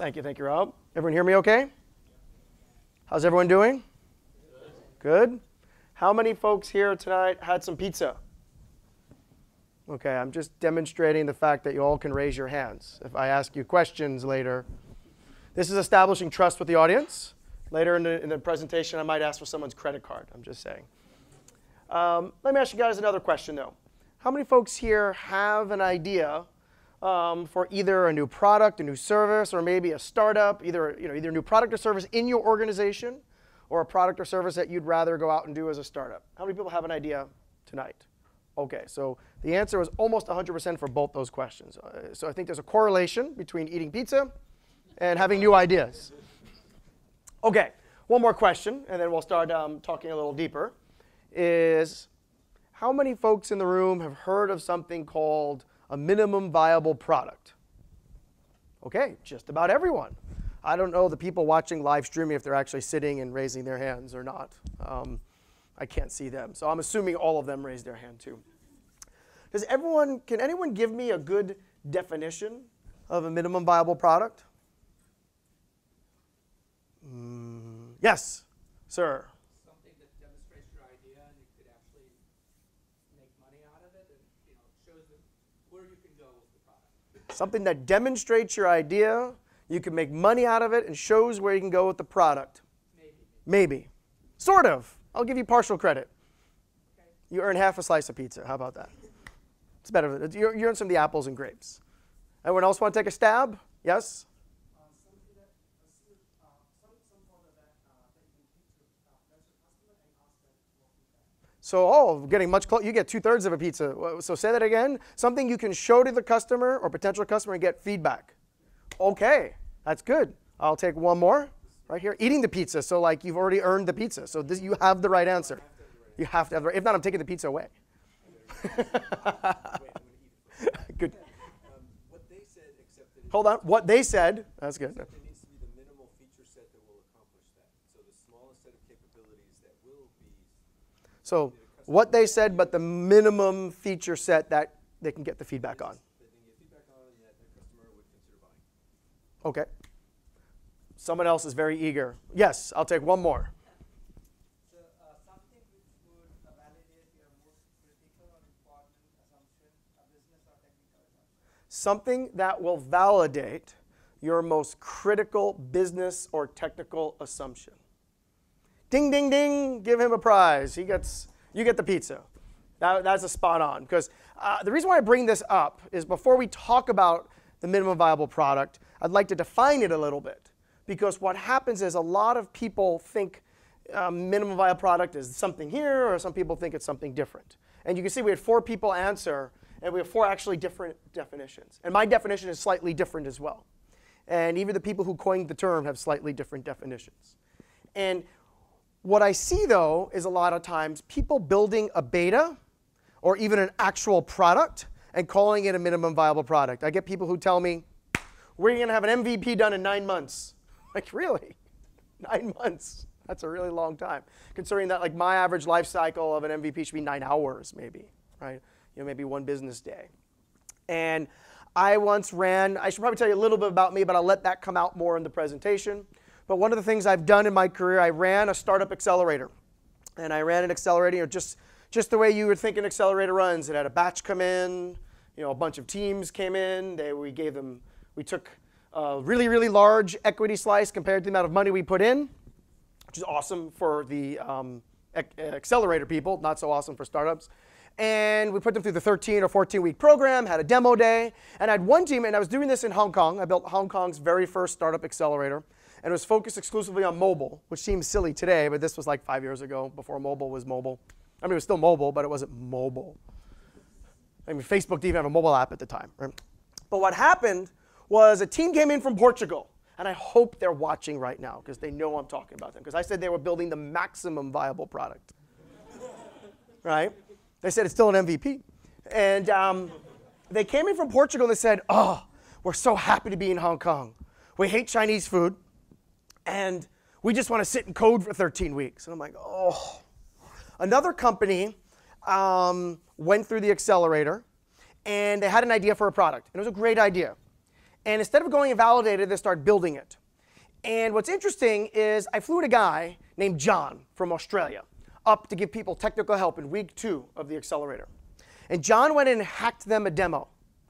Thank you, Rob. Everyone hear me okay? How's everyone doing? Good. How many folks here tonight had some pizza? Okay, I'm just demonstrating the fact that you all can raise your hands if I ask you questions later. This is establishing trust with the audience. Later in the presentation, I might ask for someone's credit card. I'm just saying. Let me ask you guys another question, though. How many folks here have an idea for either a new product, a new service, or maybe a startup, either a new product or service in your organization, or a product or service that you'd rather go out and do as a startup? How many people have an idea tonight? Okay, so the answer was almost 100% for both those questions. So I think there's a correlation between eating pizza and having new ideas. Okay, one more question, and then we'll start talking a little deeper, is how many folks in the room have heard of something called a minimum viable product? Okay, just about everyone. I don't know the people watching live streaming if they're actually sitting and raising their hands or not. I can't see them, so I'm assuming all of them raised their hand too. Can anyone give me a good definition of a minimum viable product? Yes, sir. Something that demonstrates your idea and you could actually make money out of it and shows them where you can go with the product. Something that demonstrates your idea, you can make money out of it, and shows where you can go with the product. Maybe. Sort of. I'll give you partial credit. Okay. You earn half a slice of pizza. How about that? It's better. You earn some of the apples and grapes. Anyone else want to take a stab? Yes? So, getting much closer. You get 2/3 of a pizza. So say that again. Something you can show to the customer or potential customer and get feedback. Okay, that's good. I'll take one more right here. Eating the pizza. So like you've already earned the pizza. So you have the right answer. You have to have the right. If not, I'm taking the pizza away. Good. What they said, except that Hold on. What they said. That's good. There needs to be the minimal feature set that will accomplish that. So the smallest set of capabilities that will be. So what they said, but the minimum feature set that they can get the feedback on. That they can get feedback on and that the customer would consider buying. Okay. Someone else is very eager. Yes, I'll take one more. So something which would validate your most critical or important assumption, a business or technical assumption. Something that will validate your most critical business or technical assumption. Ding, ding, ding. Give him a prize. You get the pizza. That's a spot on. Because the reason why I bring this up is before we talk about the minimum viable product, I'd like to define it a little bit. Because what happens is a lot of people think minimum viable product is something here, or some people think it's something different. And you can see we had 4 people answer, and we have 4 actually different definitions. And my definition is slightly different as well. And even the people who coined the term have slightly different definitions. And what I see, though, is a lot of times people building a beta or even an actual product and calling it a minimum viable product. I get people who tell me, we're going to have an MVP done in 9 months. Like, really? 9 months? That's a really long time. Considering that like my average life cycle of an MVP should be 9 hours maybe, right? Maybe 1 business day. And I once ran, I should probably tell you a little bit about me, but I'll let that come out more in the presentation. But one of the things I've done in my career, I ran a startup accelerator. And I ran an accelerator, just the way you would think an accelerator runs. It had a batch come in, a bunch of teams came in. We took a really, really large equity slice compared to the amount of money we put in, which is awesome for the accelerator people, not so awesome for startups. And we put them through the 13 or 14-week program, had a demo day, and I had one team, and I was doing this in Hong Kong. I built Hong Kong's very first startup accelerator, and it was focused exclusively on mobile, which seems silly today, but this was like 5 years ago, before mobile was mobile. I mean, it was still mobile, but it wasn't mobile. I mean, Facebook didn't even have a mobile app at the time, right? But what happened was a team came in from Portugal, and I hope they're watching right now because they know I'm talking about them, because I said they were building the maximum viable product, right? They said it's still an MVP. And they came in from Portugal and they said, oh, we're so happy to be in Hong Kong. We hate Chinese food, and we just want to sit and code for 13 weeks. And I'm like, oh. Another company went through the accelerator, and they had an idea for a product. And it was a great idea. And instead of going and validating it, they start building it. And what's interesting is I flew a guy named John from Australia up to give people technical help in week 2 of the accelerator. And John went in and hacked them a demo.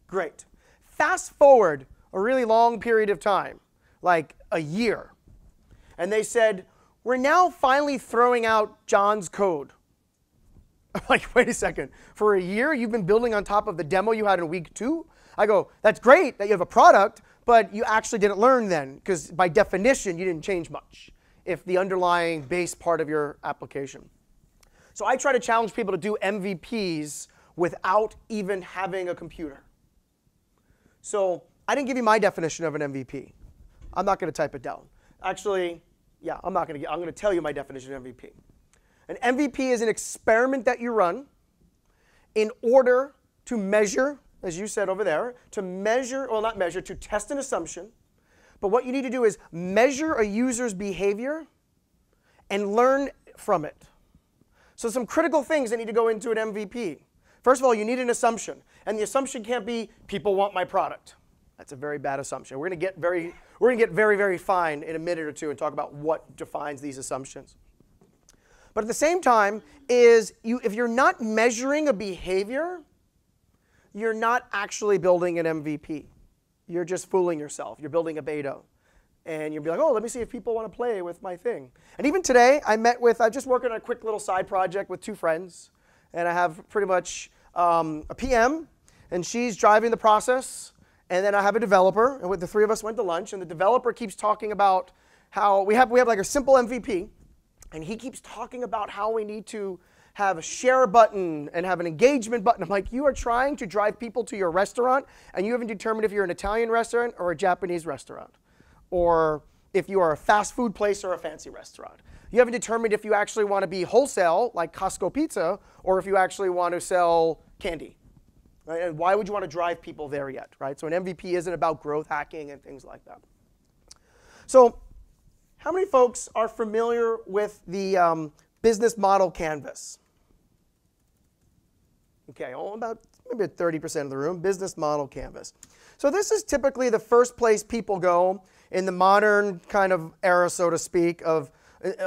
Great. Fast forward a really long period of time, like a year. And they said, we're now finally throwing out John's code. I'm like, wait a second. For a year, you've been building on top of the demo you had in week 2? I go, that's great that you have a product, but you actually didn't learn then, because by definition, you didn't change much if the underlying base part of your application. So I try to challenge people to do MVPs without even having a computer. So I didn't give you my definition of an MVP. I'm not going to type it down. Actually, yeah, I'm going to tell you my definition of MVP. An MVP is an experiment that you run in order to measure, as you said over there, to measure, well, not measure, to test an assumption. But what you need to do is measure a user's behavior and learn from it. So some critical things that need to go into an MVP. First of all, you need an assumption. And the assumption can't be, people want my product. That's a very bad assumption. We're going to get very, very fine in a minute or two and talk about what defines these assumptions. But at the same time, if you're not measuring a behavior, you're not actually building an MVP. You're just fooling yourself. You're building a beta. And you'll be like, oh, let me see if people want to play with my thing. And even today, I'm just working on a quick little side project with 2 friends. And I have pretty much a PM, and she's driving the process. And then I have a developer, and the 3 of us went to lunch. And the developer keeps talking about how we have like a simple MVP. And he keeps talking about how we need to have a share button and have an engagement button. I'm like, you are trying to drive people to your restaurant, and you haven't determined if you're an Italian restaurant or a Japanese restaurant, or if you are a fast food place or a fancy restaurant. You haven't determined if you actually want to be wholesale, like Costco Pizza, or if you actually want to sell candy. Right? And why would you want to drive people there yet? Right? So an MVP isn't about growth hacking and things like that. So how many folks are familiar with the business model canvas? Okay, about maybe 30% of the room, business model canvas. So this is typically the first place people go in the modern kind of era, so to speak, of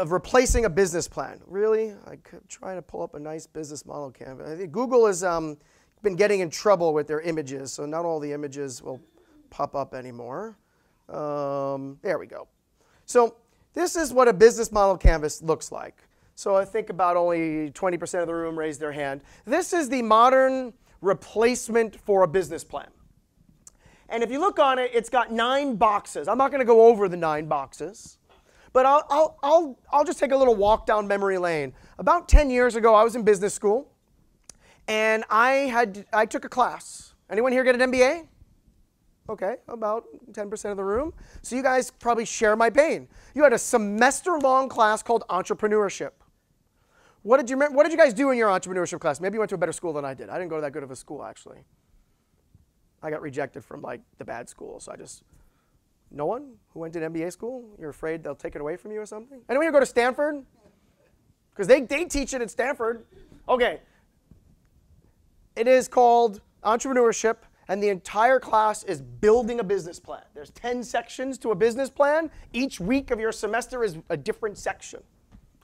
replacing a business plan. Really? I could try to pull up a nice business model canvas. I think Google has been getting in trouble with their images, so not all the images will pop up anymore. There we go. So this is what a business model canvas looks like. So I think about only 20% of the room raised their hand. This is the modern replacement for a business plan. And if you look on it, it's got 9 boxes. I'm not going to go over the 9 boxes, but I'll just take a little walk down memory lane. About 10 years ago, I was in business school, and I took a class. Anyone here get an MBA? Okay, about 10% of the room. So you guys probably share my pain. You had a semester-long class called entrepreneurship. What did you guys do in your entrepreneurship class? Maybe you went to a better school than I did. I didn't go to that good of a school, actually. I got rejected from like the bad school, so no one who went to an MBA school? You're afraid they'll take it away from you or something? Anyone here go to Stanford? Because they teach it at Stanford. Okay. It is called entrepreneurship, and the entire class is building a business plan. There's 10 sections to a business plan. Each week of your semester is a different section.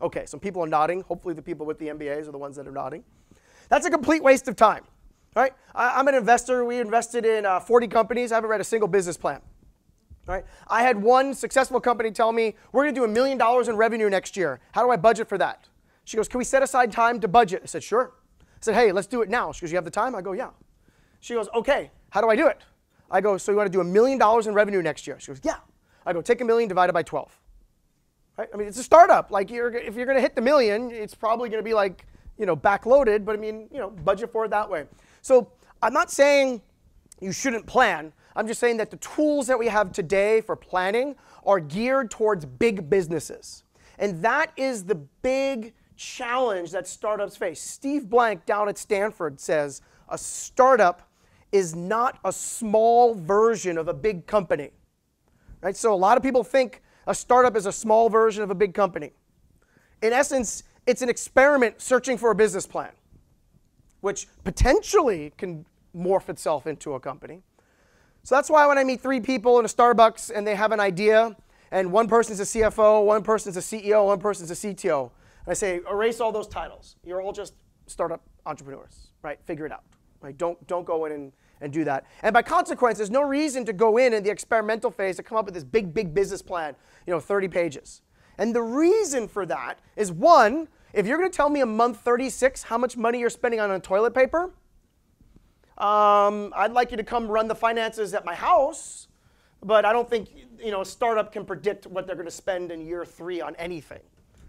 Okay, some people are nodding. Hopefully the people with the MBAs are the ones that are nodding. That's a complete waste of time. All right? I'm an investor. We invested in 40 companies. I haven't read a single business plan. All right? I had one successful company tell me, we're going to do $1 million in revenue next year. How do I budget for that? She goes, can we set aside time to budget? I said, sure. I said, hey, let's do it now. She goes, you have the time? I go, yeah. She goes, okay, how do I do it? I go, so you want to do $1 million in revenue next year? She goes, yeah. I go, take $1 million divided by 12. Right? I mean, it's a startup. Like, if you're going to hit the million, it's probably going to be like, backloaded. But I mean, budget for it that way. So I'm not saying you shouldn't plan. I'm just saying that the tools that we have today for planning are geared towards big businesses. And that is the big challenge that startups face. Steve Blank down at Stanford says a startup is not a small version of a big company. Right? So a lot of people think a startup is a small version of a big company. In essence, it's an experiment searching for a business plan, which potentially can morph itself into a company. So that's why when I meet 3 people in a Starbucks and they have an idea, and one person's a CFO, one person's a CEO, one person's a CTO, and I say, erase all those titles. You're all just startup entrepreneurs, right? Figure it out, right? Don't go in and do that. And by consequence, there's no reason to go in the experimental phase to come up with this big business plan, 30 pages. And the reason for that is, one, if you're going to tell me a month 36 how much money you're spending on toilet paper, I'd like you to come run the finances at my house, but I don't think a startup can predict what they're going to spend in year 3 on anything,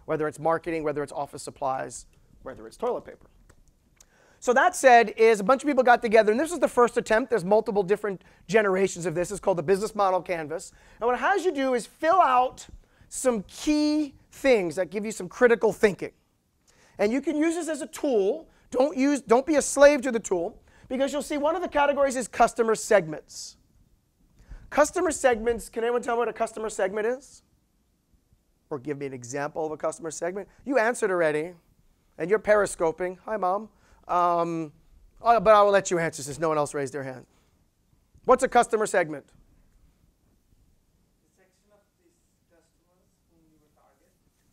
whether it's marketing, whether it's office supplies, whether it's toilet paper. So that said, is a bunch of people got together, and this is the first attempt. There's multiple different generations of this. It's called the Business Model Canvas. And what it has you do is fill out some key things that give you some critical thinking. And you can use this as a tool. Don't be a slave to the tool, because you'll see one of the categories is customer segments. Customer segments, can anyone tell me what a customer segment is? Or give me an example of a customer segment? You answered already, and you're periscoping. Hi, Mom. But I will let you answer since no one else raised their hand. What's a customer segment?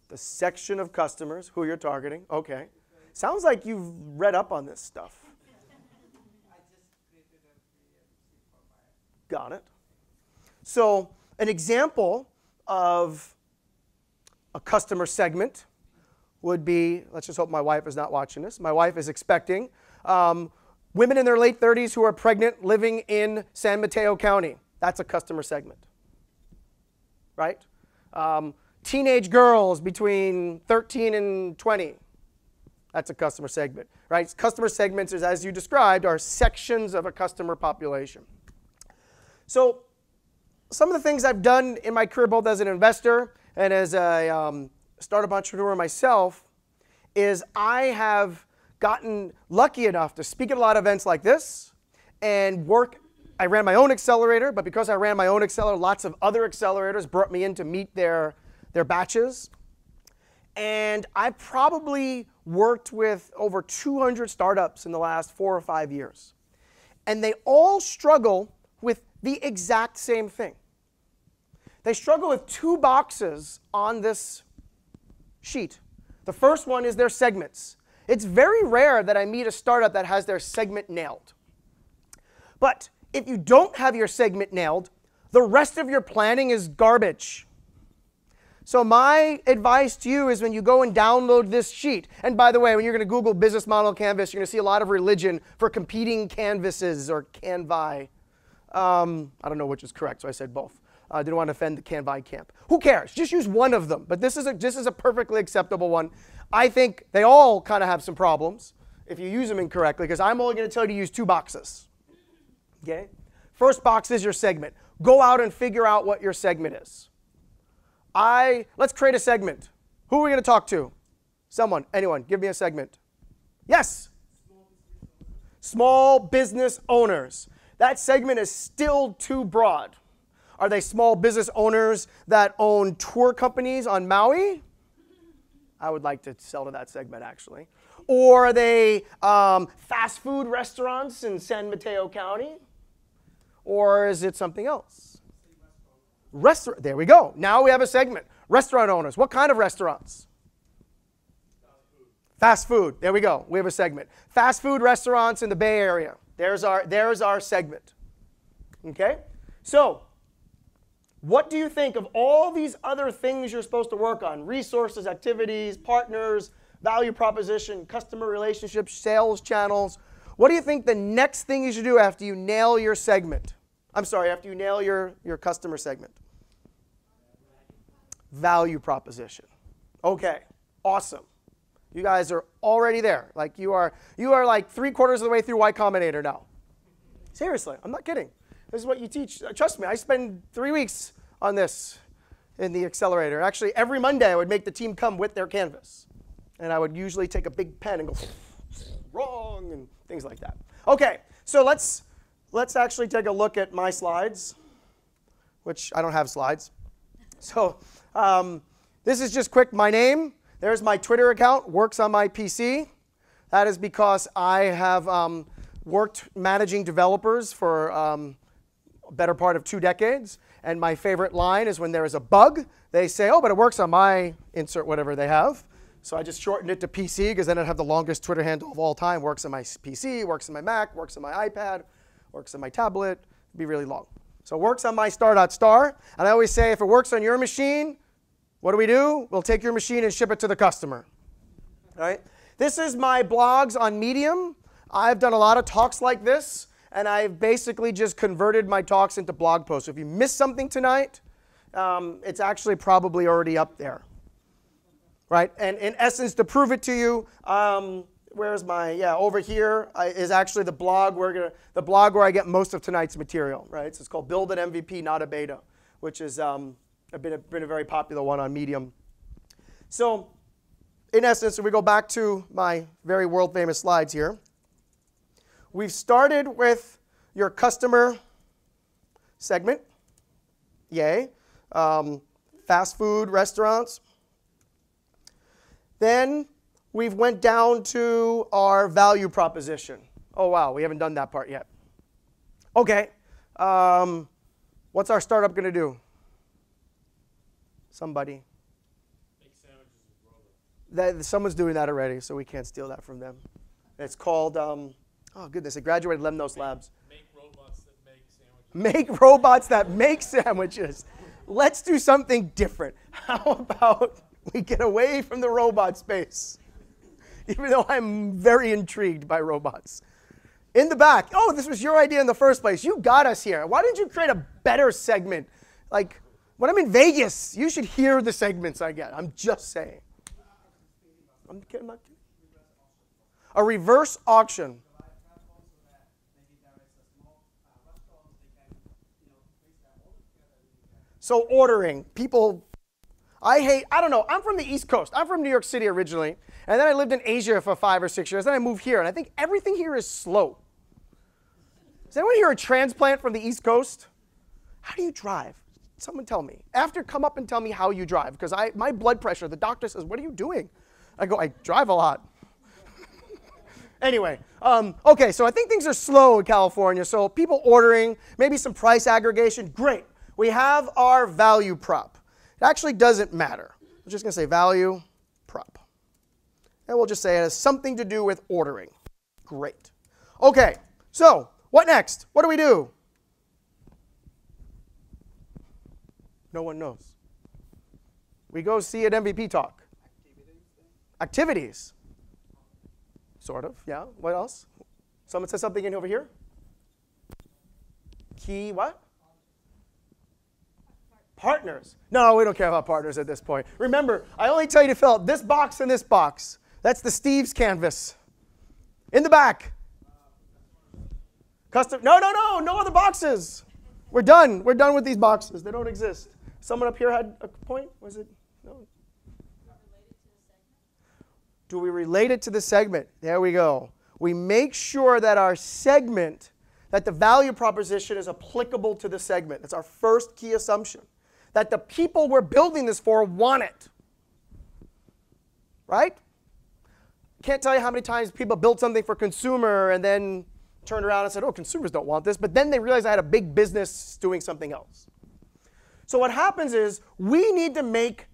The section of customers who you're targeting. Okay. Sounds like you've read up on this stuff. Got it. So an example of a customer segment would be, let's just hope my wife is not watching this. My wife is expecting women in their late 30s who are pregnant living in San Mateo County. That's a customer segment, right? Teenage girls between 13 and 20. That's a customer segment, right? Customer segments, as you described, are sections of a customer population. So some of the things I've done in my career, both as an investor and as a startup entrepreneur myself, is I have gotten lucky enough to speak at a lot of events like this and work. I ran my own accelerator, but because I ran my own accelerator, lots of other accelerators brought me in to meet their batches. And I probably worked with over 200 startups in the last 4 or 5 years. And they all struggle with the exact same thing. They struggle with 2 boxes on this sheet. The first one is their segments. It's very rare that I meet a startup that has their segment nailed. But if you don't have your segment nailed, the rest of your planning is garbage. So my advice to you is when you go and download this sheet, and by the way, when you're going to Google Business Model Canvas, you're going to see a lot of religion for competing canvases or Canvi. I don't know which is correct, so I said both. I didn't want to offend the Canvi camp. Who cares? Just use one of them. But this is a perfectly acceptable one. I think they all kind of have some problems if you use them incorrectly, because I'm only going to tell you to use 2 boxes. Okay? First box is your segment. Go out and figure out what your segment is. Let's create a segment. Who are we going to talk to? Someone, anyone, give me a segment. Yes? Small business owners. That segment is still too broad. Are they small business owners that own tour companies on Maui? I would like to sell to that segment, actually. Or are they fast food restaurants in San Mateo County? Or is it something else? There we go. Now we have a segment. Restaurant owners. What kind of restaurants? Fast food. There we go. We have a segment. Fast food restaurants in the Bay Area. There's our segment. Okay? So, what do you think of all these other things you're supposed to work on? Resources, activities, partners, value proposition, customer relationships, sales channels. What do you think the next thing you should do after you nail your segment? I'm sorry, after you nail your customer segment? Value proposition. Okay, awesome. You guys are already there. Like you are like 3/4 of the way through Y Combinator now. Seriously, I'm not kidding. This is what you teach. Trust me, I spend 3 weeks on this in the accelerator. Actually, every Monday I would make the team come with their canvas. And I would usually take a big pen and go, wrong, and things like that. Okay, so let's actually take a look at my slides, which I don't have slides. So this is just quick. My name, there's my Twitter account, works on my PC. That is because I have worked managing developers for better part of 2 decades. And my favorite line is when there is a bug, they say, oh, but it works on my insert whatever they have. So I just shortened it to PC because then I'd have the longest Twitter handle of all time. Works on my PC, works on my Mac, works on my iPad, works on my tablet. It'd be really long. So it works on my star.star. And I always say if it works on your machine, what do? We'll take your machine and ship it to the customer. All right? This is my blogs on Medium. I've done a lot of talks like this, and I've basically just converted my talks into blog posts. So if you missed something tonight, it's actually probably already up there. Right? And in essence, to prove it to you, where's my, over here is actually the blog where I get most of tonight's material, right? So it's called Build an MVP, Not a Beta, which has been a very popular one on Medium. So in essence, if we go back to my very world-famous slides here, we've started with your customer segment. Yay. Fast food restaurants. Then we've went down to our value proposition. Oh, wow, we haven't done that part yet. Okay, what's our startup going to do? Somebody. Make sandwiches with robots. Someone's doing that already, so we can't steal that from them. It's called, oh goodness, it graduated Lemnos Labs. Make robots that make sandwiches. Make robots that make sandwiches. Let's do something different. How about we get away from the robot space? Even though I'm very intrigued by robots. In the back, oh, this was your idea in the first place. You got us here. Why didn't you create a better segment? Like, when I'm in Vegas, you should hear the segments I get. I'm just saying. I'm not kidding. A reverse auction. So ordering, people, I don't know, I'm from the East Coast. I'm from New York City originally, and then I lived in Asia for 5 or 6 years, then I moved here, and I think everything here is slow. Is anyone here a transplant from the East Coast? How do you drive? Someone tell me. Come up and tell me how you drive, because my blood pressure, the doctor says, what are you doing? I go, I drive a lot. Anyway, okay, so I think things are slow in California, so people ordering, maybe some price aggregation, great. We have our value prop. It actually doesn't matter. We're just going to say value prop. And we'll just say it has something to do with ordering. Great. Okay, so what next? What do we do? No one knows. We go see an MVP talk. Activities. Sort of, yeah. What else? Someone said something in over here? Key what? Partners. No, we don't care about partners at this point. Remember, I only tell you to fill out this box and this box. That's the Steve's canvas. In the back. Custom. No other boxes. We're done. We're done with these boxes. They don't exist. Someone up here had a point? Was it? No. Do we relate it to the segment? There we go. We make sure that our segment, that the value proposition is applicable to the segment. That's our first key assumption. That the people we're building this for want it. Right? Can't tell you how many times people built something for consumer and then turned around and said, oh, consumers don't want this. But then they realized I had a big business doing something else. So what happens is we need to make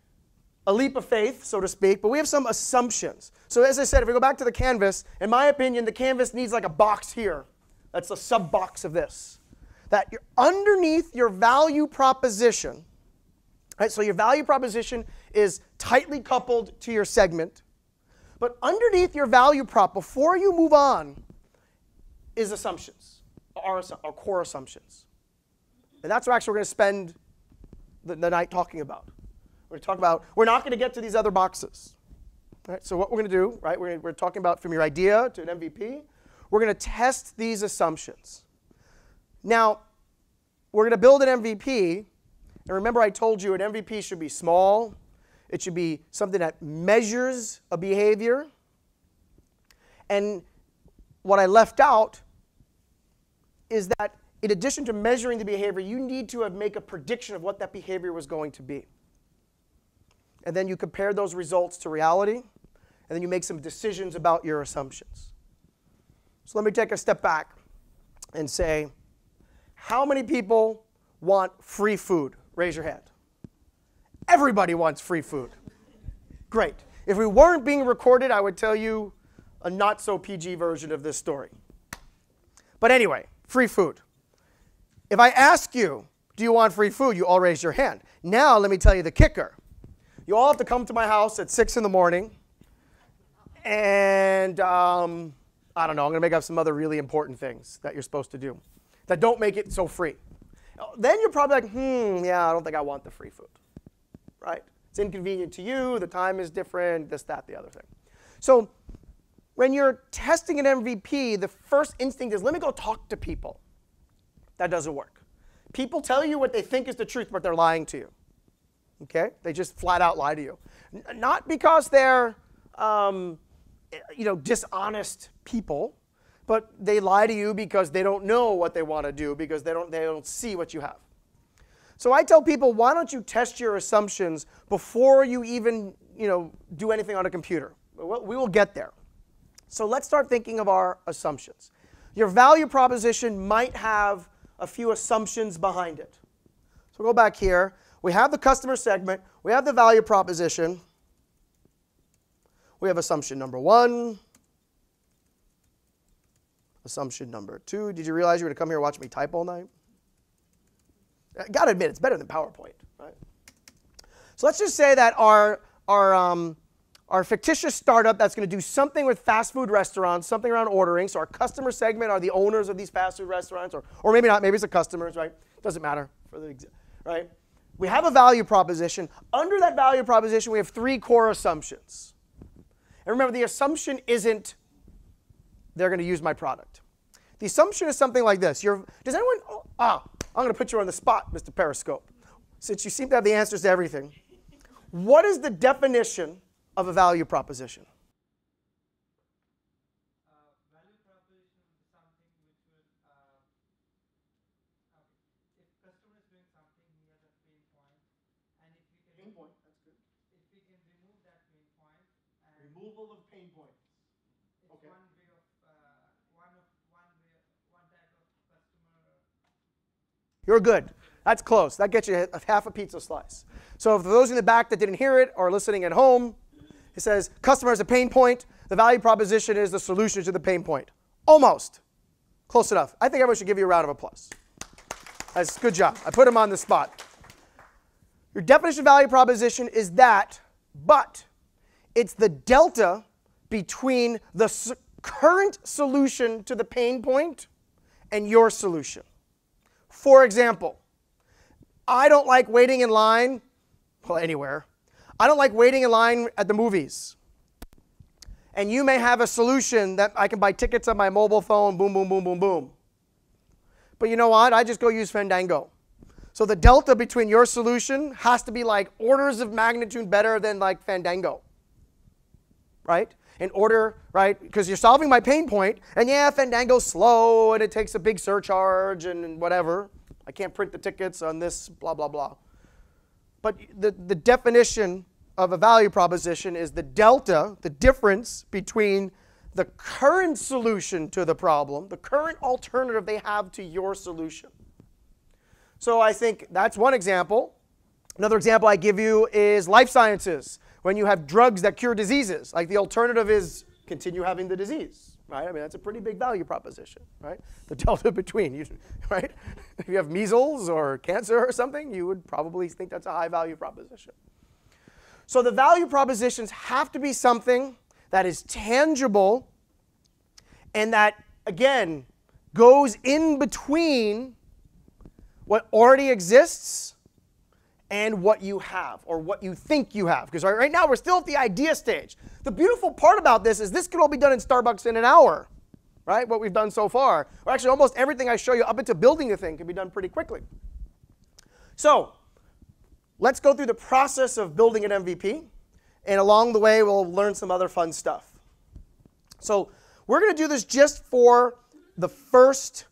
a leap of faith, so to speak, but we have some assumptions. So as I said, if we go back to the canvas, in my opinion, the canvas needs like a box here. That's a sub-box of this. That you're underneath your value proposition, right? So your value proposition is tightly coupled to your segment. But underneath your value prop, before you move on, is assumptions, our core assumptions. And that's what actually we're going to spend the night talking about. We're going to talk about, we're not going to get to these other boxes. Right? So what we're going to do, right, we're talking about from your idea to an MVP, we're going to test these assumptions. Now, we're going to build an MVP, and remember I told you an MVP should be small. It should be something that measures a behavior. And what I left out is that in addition to measuring the behavior, you need to make a prediction of what that behavior was going to be. And then you compare those results to reality, and then you make some decisions about your assumptions. So let me take a step back and say, How many people want free food? Raise your hand. Everybody wants free food. Great. If we weren't being recorded, I would tell you a not so PG version of this story. But anyway, free food. If I ask you, do you want free food? You all raise your hand. Now let me tell you the kicker. You all have to come to my house at 6 in the morning. And I don't know, I'm going to make up some other really important things that you're supposed to do that don't make it so free. Then you're probably like, yeah, I don't think I want the free food. Right? It's inconvenient to you. The time is different, this, that, the other thing. So when you're testing an MVP, the first instinct is, let me go talk to people. That doesn't work. People tell you what they think is the truth, but they're lying to you. Okay? They just flat out lie to you. Not because they're dishonest people, but they lie to you because they don't know what they want to do, because they don't see what you have. So I tell people, why don't you test your assumptions before you even do anything on a computer? We will get there. So let's start thinking of our assumptions. Your value proposition might have a few assumptions behind it. So go back here. We have the customer segment. We have the value proposition. We have assumption number 1. Assumption number 2. Did you realize you were going to come here and watch me type all night? I got to admit, it's better than PowerPoint, right? So let's just say that our fictitious startup that's going to do something with fast food restaurants, something around ordering. So our customer segment are the owners of these fast food restaurants, or maybe not. Maybe it's the customers, right? Doesn't matter for the right. We have a value proposition. Under that value proposition, we have 3 core assumptions. And remember, the assumption isn't they're going to use my product. The assumption is something like this. Does anyone? I'm going to put you on the spot, Mr. Periscope, since you seem to have the answers to everything. What is the definition of a value proposition? Value proposition is something which will, if customer is doing something, he has a pain point, and if we can Pain point, that's good. if we can remove that pain point, and Removal of pain points. it's Okay. one way of one type of customer. You're good. That's close. That gets you half a pizza slice. So for those in the back that didn't hear it or listening at home, it says customer has a pain point. The value proposition is the solution to the pain point. Almost. Close enough. I think everyone should give you a round of applause. That's good job. I put him on the spot. Your definition of value proposition is that, but it's the delta between the current solution to the pain point and your solution. For example, I don't like waiting in line, well, anywhere. I don't like waiting in line at the movies. And you may have a solution that I can buy tickets on my mobile phone, boom, boom, boom, boom, boom. But you know what? I just go use Fandango. So the delta between your solution has to be like orders of magnitude better than like Fandango. Right? In order, right? Because you're solving my pain point, and yeah, Fandango's slow, and it takes a big surcharge, and whatever. I can't print the tickets on this, blah, blah, blah. But the definition of a value proposition is the delta, the difference between the current solution to the problem, the current alternative they have to your solution. So I think that's one example. Another example I give you is life sciences. When you have drugs that cure diseases, like the alternative is continue having the disease, right? I mean, that's a pretty big value proposition, right? The delta between, right? If you have measles or cancer or something, you would probably think that's a high value proposition. So the value propositions have to be something that is tangible and that, again, goes in between what already exists and what you have, or what you think you have. Because right now we're still at the idea stage. The beautiful part about this is this can all be done in Starbucks in an hour, right? What we've done so far. Or actually almost everything I show you up into building the thing can be done pretty quickly. So let's go through the process of building an MVP. And along the way, we'll learn some other fun stuff. So we're going to do this just for the first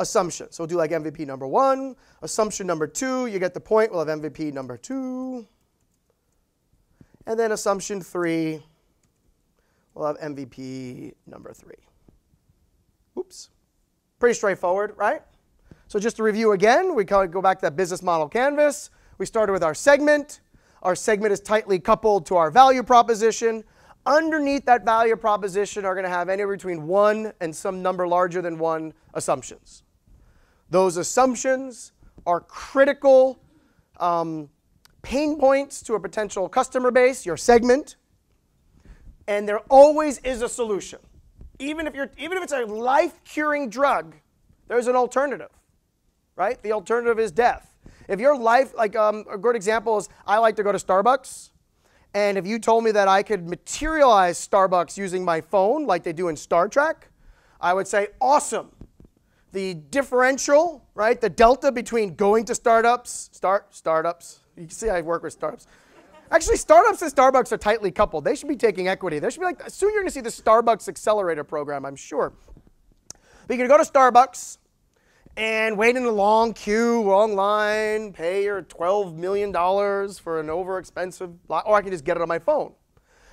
assumption. So we'll do like MVP number 1, assumption number 2, you get the point, we'll have MVP number 2. And then assumption 3, we'll have MVP number 3. Oops. Pretty straightforward, right? So just to review again, we go back to that business model canvas. We started with our segment. Our segment is tightly coupled to our value proposition. Underneath that value proposition are going to have anywhere between 1 and some number larger than 1 assumptions. Those assumptions are critical pain points to a potential customer base, your segment, and there always is a solution. Even if it's a life-curing drug, there's an alternative, right? The alternative is death. If your life, like a good example is I like to go to Starbucks, and if you told me that I could materialize Starbucks using my phone like they do in Star Trek, I would say, awesome. The differential, right, the delta between going to startups, you can see I work with startups. Actually, startups and Starbucks are tightly coupled. They should be taking equity. There should be like, soon you're going to see the Starbucks Accelerator program, I'm sure. But you can go to Starbucks and wait in a long queue, long line, pay your $12 million for an over-expensive, or I can just get it on my phone.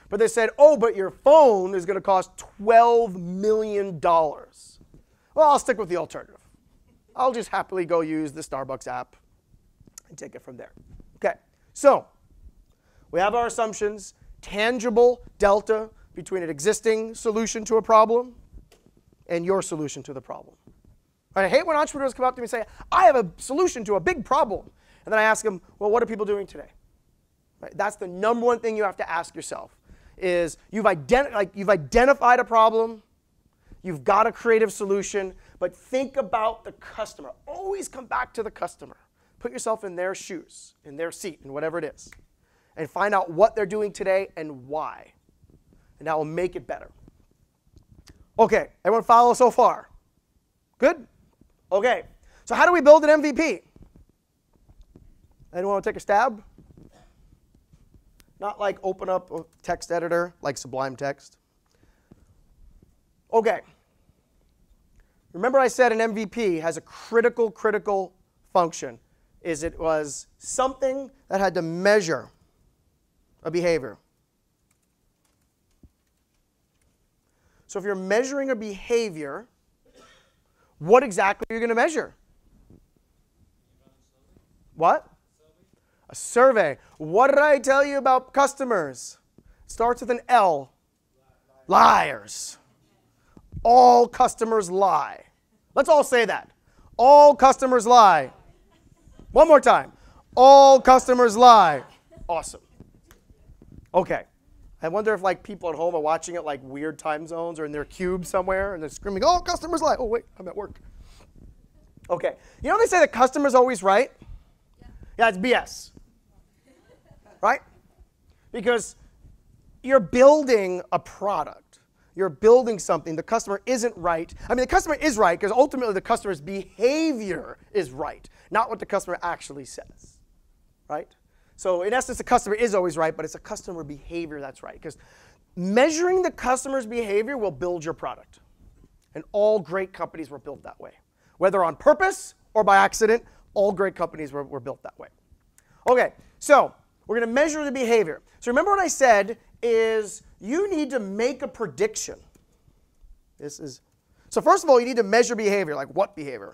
But they said, oh, but your phone is going to cost $12 million. Well, I'll stick with the alternative. I'll just happily go use the Starbucks app and take it from there. Okay, so we have our assumptions, tangible delta between an existing solution to a problem and your solution to the problem. I hate when entrepreneurs come up to me and say, I have a solution to a big problem. And then I ask them, well, what are people doing today? Right? That's the number one thing you have to ask yourself, is you've identified a problem, you've got a creative solution, but think about the customer. Always come back to the customer. Put yourself in their shoes, in their seat, in whatever it is, and find out what they're doing today and why. And that will make it better. Okay, everyone follow so far? Good? Okay, so how do we build an MVP? Anyone want to take a stab? Not like open up a text editor like Sublime Text. Okay. Remember I said an MVP has a critical function. It was something that had to measure a behavior. So if you're measuring a behavior, what exactly are you going to measure? What? A survey. What did I tell you about customers? It starts with an L. Liars. All customers lie. Let's all say that. All customers lie. One more time. All customers lie. Awesome. Okay. I wonder if like people at home are watching it like weird time zones or in their cube somewhere and they're screaming, all customers lie. Oh, wait, I'm at work. Okay. You know they say the customer's always right? Yeah, it's BS. Right? Because you're building a product. You're building something. The customer isn't right. I mean, the customer is right because ultimately the customer's behavior is right, not what the customer actually says. Right? So in essence, the customer is always right, but it's a customer behavior that's right. Because measuring the customer's behavior will build your product. And all great companies were built that way. Whether on purpose or by accident, all great companies were built that way. Okay, so we're going to measure the behavior. So remember what I said is you need to make a prediction. So first of all, you need to measure behavior. Like what behavior?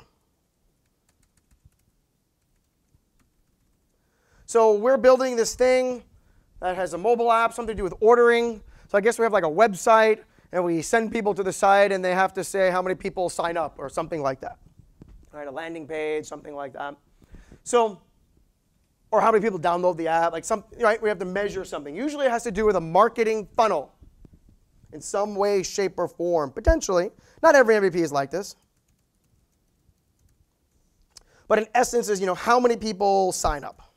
So we're building this thing that has a mobile app, something to do with ordering. So I guess we have like a website, and we send people to the site, and they have to say how many people sign up or something like that. Right, a landing page, something like that. So, or how many people download the app, like right? We have to measure something. Usually it has to do with a marketing funnel in some way, shape, or form, potentially. Not every MVP is like this. But in essence is, how many people sign up.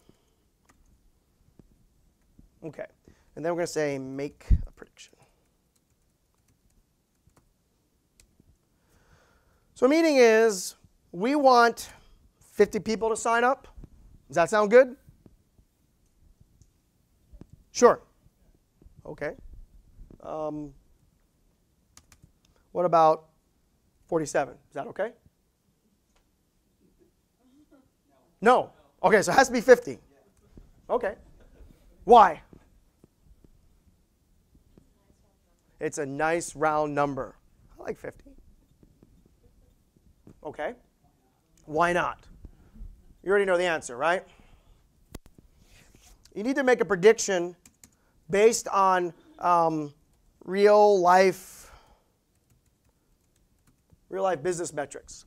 Okay, and then we're going to say make a prediction. So meaning is we want 50 people to sign up. Does that sound good? Sure. Okay. What about 47? Is that okay? No. Okay, so it has to be 50. Okay. Why? It's a nice round number. I like 50. Okay. Why not? You already know the answer, right? You need to make a prediction based on real life business metrics.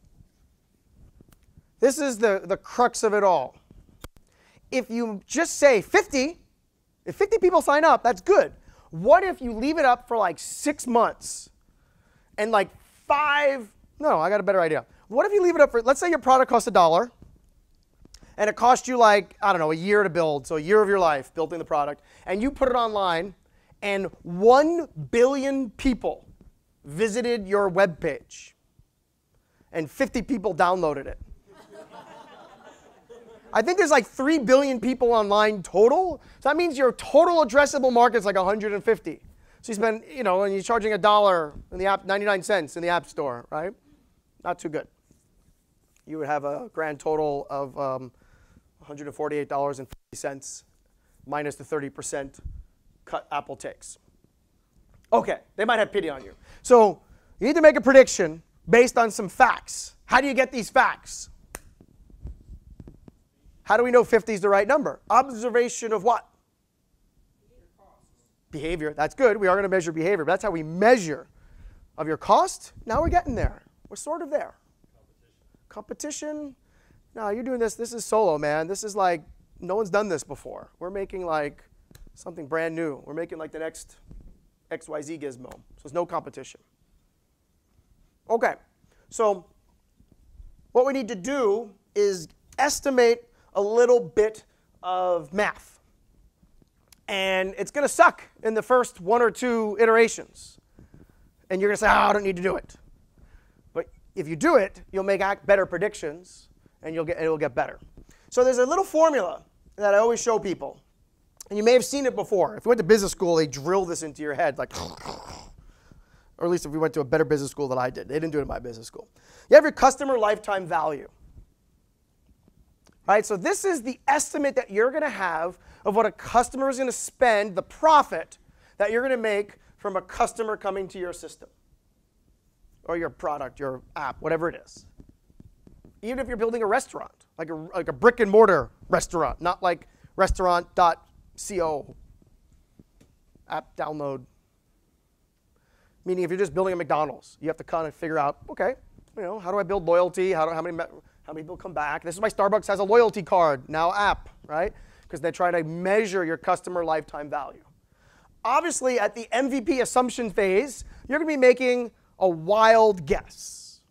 This is the crux of it all. If you just say 50, if 50 people sign up, that's good. What if you leave it up for like 6 months and like I got a better idea. What if you leave it up for, let's say your product costs $1 and it cost you like, I don't know, a year to build, so a year of your life building the product, and you put it online and 1 billion people visited your web page and 50 people downloaded it. I think there's like 3 billion people online total. So that means your total addressable market is like 150. So you spend, and you're charging $1 in the app, 99 cents in the app store, right? Not too good. You would have a grand total of $148.50 minus the 30% cut Apple takes. Okay, they might have pity on you. So you need to make a prediction based on some facts. How do you get these facts? How do we know 50 is the right number? Observation of what? Behavior. That's good. We are going to measure behavior. But that's how we measure of your cost. Now we're getting there. We're sort of there. Competition. No, you're doing this. This is solo, man. This is like, no one's done this before. We're making like something brand new. We're making like the next XYZ gizmo. So there's no competition. Okay. So what we need to do is estimate a little bit of math. And it's going to suck in the first 1 or 2 iterations. And you're going to say, I don't need to do it. But if you do it, you'll make better predictions, and it'll get better. So there's a little formula that I always show people. And you may have seen it before. If you went to business school, they drill this into your head, like, or at least if we went to a better business school than I did. They didn't do it in my business school. You have your customer lifetime value. Right? So this is the estimate that you're going to have of what a customer is going to spend, the profit that you're going to make from a customer coming to your system or your product, your app, whatever it is. Even if you're building a restaurant, like a brick and mortar restaurant, not like restaurant.co app download. Meaning if you're just building a McDonald's, you have to kind of figure out, okay, how do I build loyalty? How many people come back? This is why Starbucks has a loyalty card, now app, right? Because they try to measure your customer lifetime value. Obviously, at the MVP assumption phase, you're going to be making a wild guess.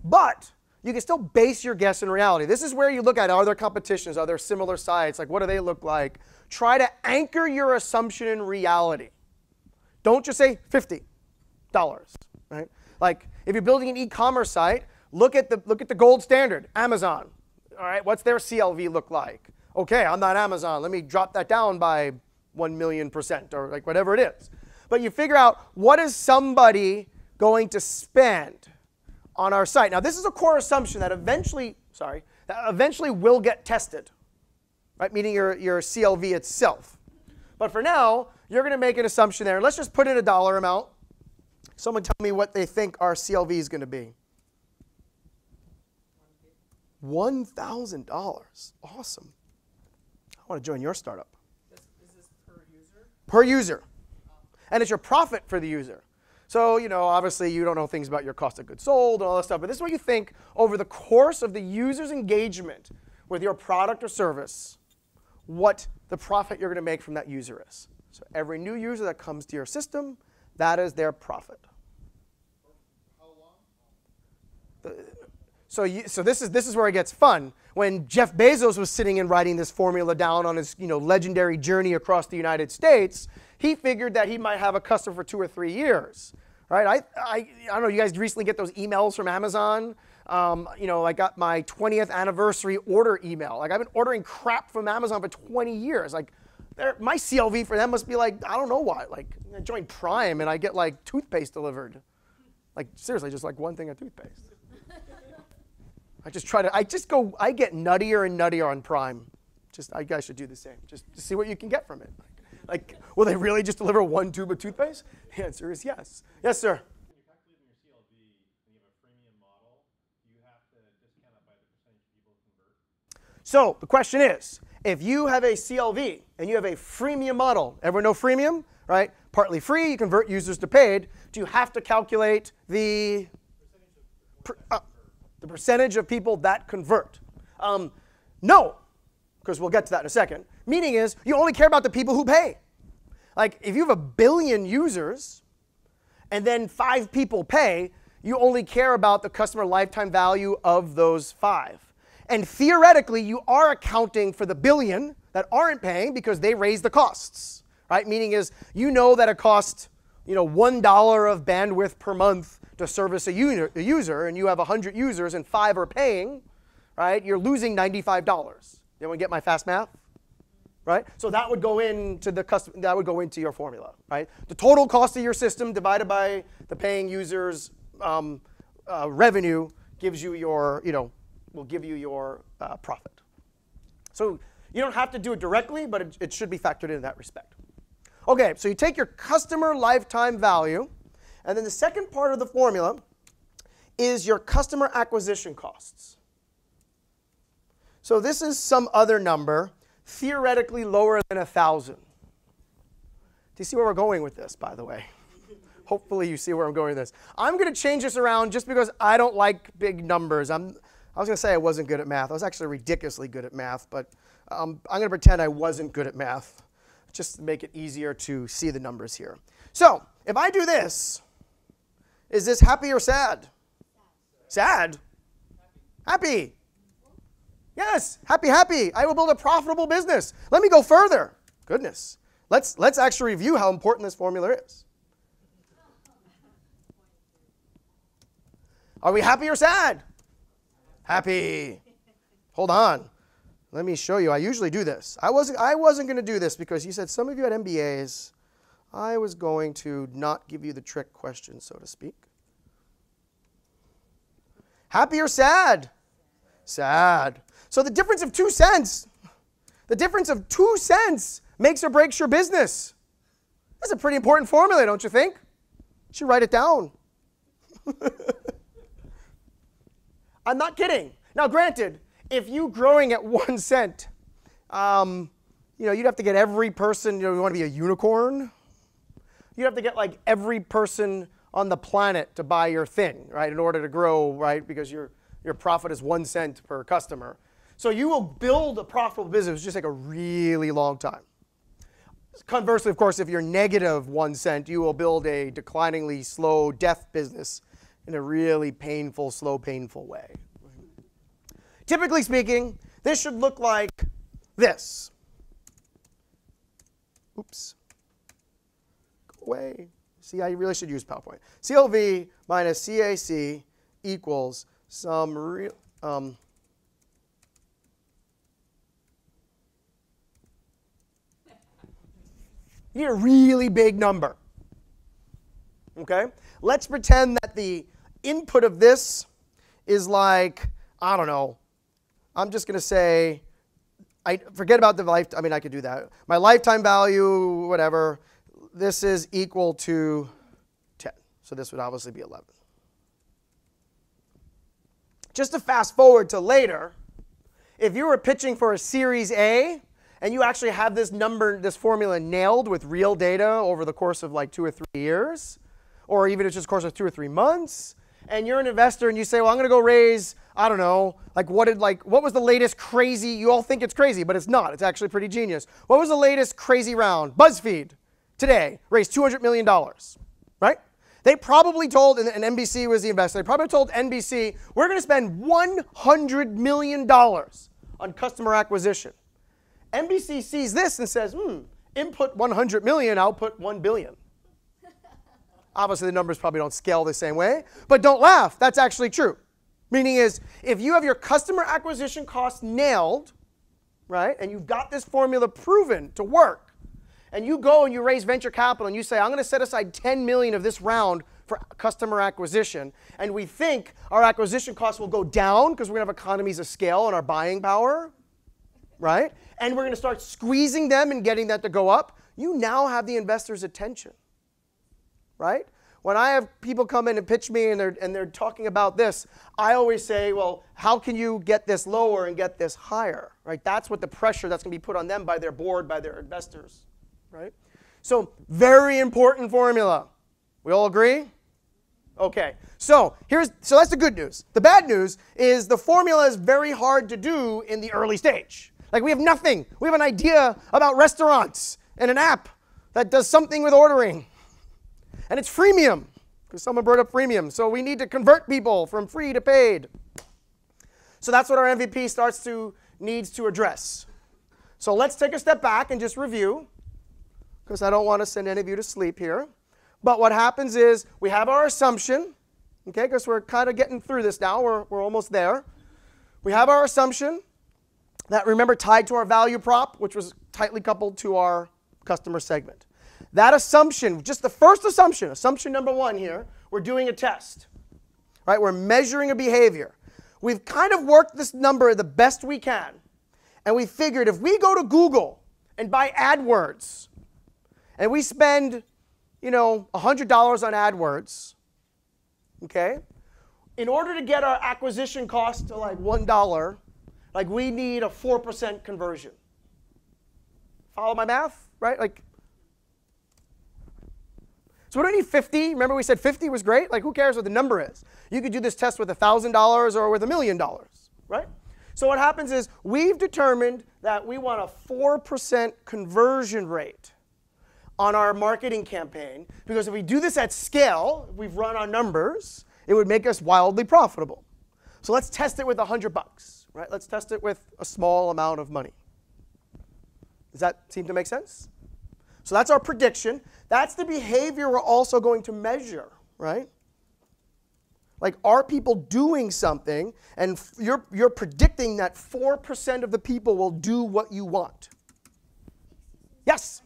But you can still base your guess in reality. This is where you look at, are there competitions? Are there similar sites? Like, what do they look like? Try to anchor your assumption in reality. Don't just say $50, right? Like, if you're building an e-commerce site, look at the gold standard, Amazon. All right, what's their CLV look like? Okay, I'm not Amazon. Let me drop that down by 1,000,000% or like whatever it is. But you figure out, what is somebody going to spend on our site? Now, this is a core assumption that eventually will get tested, right? Meaning your CLV itself. But for now, you're going to make an assumption there. Let's just put in a dollar amount. Someone tell me what they think our CLV is going to be. $1,000. Awesome. I want to join your startup. Is this per user? Per user. And it's your profit for the user. So, obviously you don't know things about your cost of goods sold and all that stuff, but this is what you think over the course of the user's engagement with your product or service, what the profit you're going to make from that user is. So every new user that comes to your system, that is their profit. How long? So this is where it gets fun. When Jeff Bezos was sitting and writing this formula down on his legendary journey across the United States, he figured that he might have a customer for 2 or 3 years, right? I don't know. You guys recently get those emails from Amazon. I got my 20th anniversary order email. Like, I've been ordering crap from Amazon for 20 years. Like, my CLV for them must be like, I don't know what. Like, I joined Prime and I get like toothpaste delivered. Like, seriously, just like one thing of toothpaste. I get nuttier and nuttier on Prime. You guys should do the same. Just to see what you can get from it. Like, will they really just deliver 1 tube of toothpaste? The answer is yes. Yes, sir. When you're calculating your CLV and you have a freemium model, you have to discount it by the So the question is, if you have a CLV and you have a freemium model, everyone know freemium, right? Partly free, you convert users to paid. Do you have to calculate the percentage of people that convert? No, because we'll get to that in a second. Meaning is, you only care about the people who pay. Like, if you have 1 billion users and then 5 people pay, you only care about the customer lifetime value of those 5. And theoretically, you are accounting for the billion that aren't paying because they raise the costs, right? Meaning is, you know that it costs, $1 of bandwidth per month to service a user, and you have 100 users and 5 are paying, right? You're losing $95. Anyone get my fast math? Right? So that would go into that would go into your formula, right? The total cost of your system divided by the paying users' revenue gives you your, will give you your profit. So you don't have to do it directly, but it should be factored in that respect. Okay, so you take your customer lifetime value, and then the second part of the formula is your customer acquisition costs. So this is some other number, theoretically lower than 1,000. Do you see where we're going with this, by the way? Hopefully you see where I'm going with this. I'm going to change this around just because I don't like big numbers. I was going to say I wasn't good at math. I was actually ridiculously good at math, but I'm going to pretend I wasn't good at math just to make it easier to see the numbers here. So if I do this, is this happy or sad? Sad? Happy. Yes, happy, happy. I will build a profitable business. Let me go further. Goodness. Let's actually review how important this formula is. Are we happy or sad? Happy. Hold on. Let me show you. I usually do this. I wasn't going to do this because you said some of you had MBAs. I was going to not give you the trick question, so to speak. Happy or sad? Sad. So the difference of 2 cents, makes or breaks your business. That's a pretty important formula, don't you think? You should write it down. I'm not kidding. Now, granted, if you growing at 1 cent, you'd have to get every person, you want to be a unicorn? You'd have to get like every person on the planet to buy your thing, right, in order to grow, right, because your profit is 1 cent per customer. So you will build a profitable business. It's just take a really long time. Conversely, of course, if you're negative 1 cent, you will build a decliningly slow death business in a really painful, slow, painful way. Typically speaking, this should look like this. Oops. Go away. See, I really should use PowerPoint. CLV minus CAC equals some real... You need a really big number. Okay? Let's pretend that the input of this is like, I don't know. I'm just going to say, forget about the life. I mean, I could do that. My lifetime value, whatever, this is equal to 10. So this would obviously be 11. Just to fast forward to later, if you were pitching for a Series A, and you actually have this number, this formula nailed with real data over the course of like 2 or 3 years, or even it's just a course of 2 or 3 months, and you're an investor and you say, well, I'm going to go raise, I don't know, what was the latest crazy, you all think it's crazy, but it's not. It's actually pretty genius. What was the latest crazy round? BuzzFeed today raised $200 million, right? They probably told, and NBC was the investor, they probably told NBC, we're going to spend $100 million on customer acquisition. NBC sees this and says, input 100 million, output 1 billion. Obviously, the numbers probably don't scale the same way, but don't laugh. That's actually true. Meaning is, if you have your customer acquisition costs nailed, right, and you've got this formula proven to work, and you go and you raise venture capital and you say, I'm going to set aside 10 million of this round for customer acquisition, and we think our acquisition costs will go down because we're going to have economies of scale and our buying power, right? And we're going to start squeezing them and getting that to go up, you now have the investor's attention, right? when I have people come in and pitch me and they're talking about this, I always say, well, how can you get this lower and get this higher, right? That's what the pressure that's going to be put on them by their board, by their investors, right? So very important formula. We all agree? Okay. So that's the good news. The bad news is the formula is very hard to do in the early stage. Like we have nothing. We have an idea about restaurants and an app that does something with ordering. And it's freemium, because someone brought up freemium. So we need to convert people from free to paid. So that's what our MVP needs to address. So let's take a step back and just review, because I don't want to send any of you to sleep here. But what happens is we have our assumption, okay, because we're kind of getting through this now. We're almost there. We have our assumption that, remember, tied to our value prop, which was tightly coupled to our customer segment. That assumption, just the first assumption number one here, we're doing a test, right? We're measuring a behavior. We've kind of worked this number the best we can, and we figured if we go to Google and buy AdWords, and we spend, $100 on AdWords, okay? In order to get our acquisition cost to like $1, like we need a 4% conversion. Follow my math, right? So we don't need 50. Remember we said 50 was great? Like who cares what the number is? You could do this test with $1,000 or with $1 million, right? So what happens is we've determined that we want a 4% conversion rate on our marketing campaign, because if we do this at scale, if we've run our numbers, it would make us wildly profitable. So let's test it with $100, right? Let's test it with a small amount of money. Does that seem to make sense? So that's our prediction. That's the behavior we're also going to measure, right? Like, are people doing something? And you're predicting that 4% of the people will do what you want. Yes?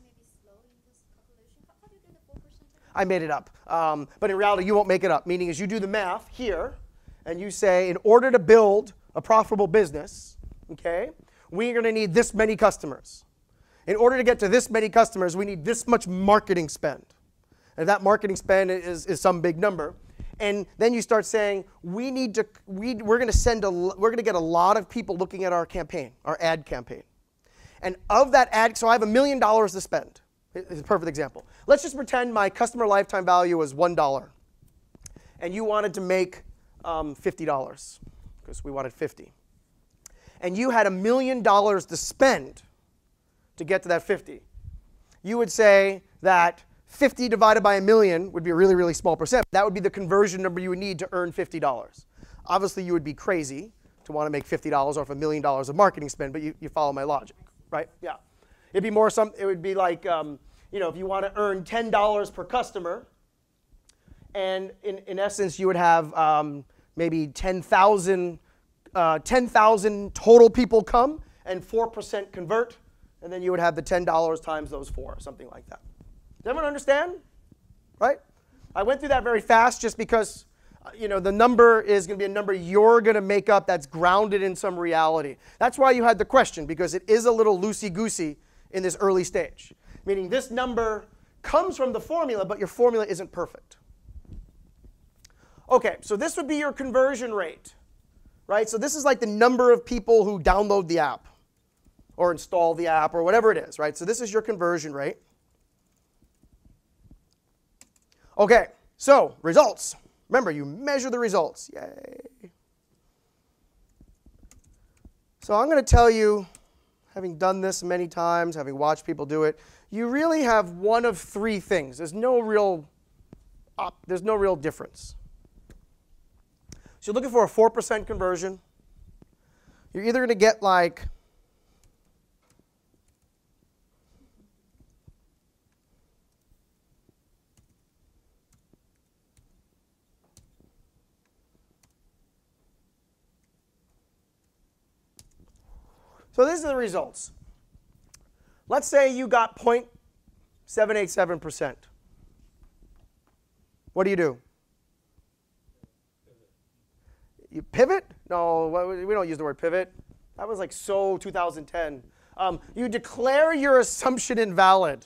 I made it up. But in reality, you won't make it up. Meaning is you do the math here, and you say, in order to build a profitable business, okay, we're going to need this many customers. In order to get to this many customers, we need this much marketing spend. And that marketing spend is some big number. And then you start saying, we're going to get a lot of people looking at our campaign, our ad campaign. And of that ad, so I have $1 million to spend. It's a perfect example. Let's just pretend my customer lifetime value was $1. And you wanted to make $50, because we wanted 50. And you had $1 million to spend to get to that 50. You would say that 50 divided by 1 million would be a really, really small percent. That would be the conversion number you would need to earn $50. Obviously, you would be crazy to want to make $50 off $1 million of marketing spend, but you follow my logic, right? Yeah. It'd be more it would be like, if you want to earn $10 per customer, and in essence, you would have maybe 10,000 total people come and 4% convert, and then you would have the $10 times those 4, something like that. Does everyone understand? Right? I went through that very fast just because the number is going to be a number you're going to make up that's grounded in some reality. That's why you had the question, because it is a little loosey-goosey in this early stage. Meaning this number comes from the formula, but your formula isn't perfect. Okay, so this would be your conversion rate, right? So this is like the number of people who download the app or install the app or whatever it is, right? So this is your conversion rate. Okay, so results. Remember, you measure the results. Yay. So I'm going to tell you, having done this many times, having watched people do it, you really have one of 3 things. There's no real difference. So you're looking for a 4% conversion. You're either going to get like So these are the results. Let's say you got 0.787%. What do? You pivot? No, we don't use the word pivot. That was like so 2010. You declare your assumption invalid.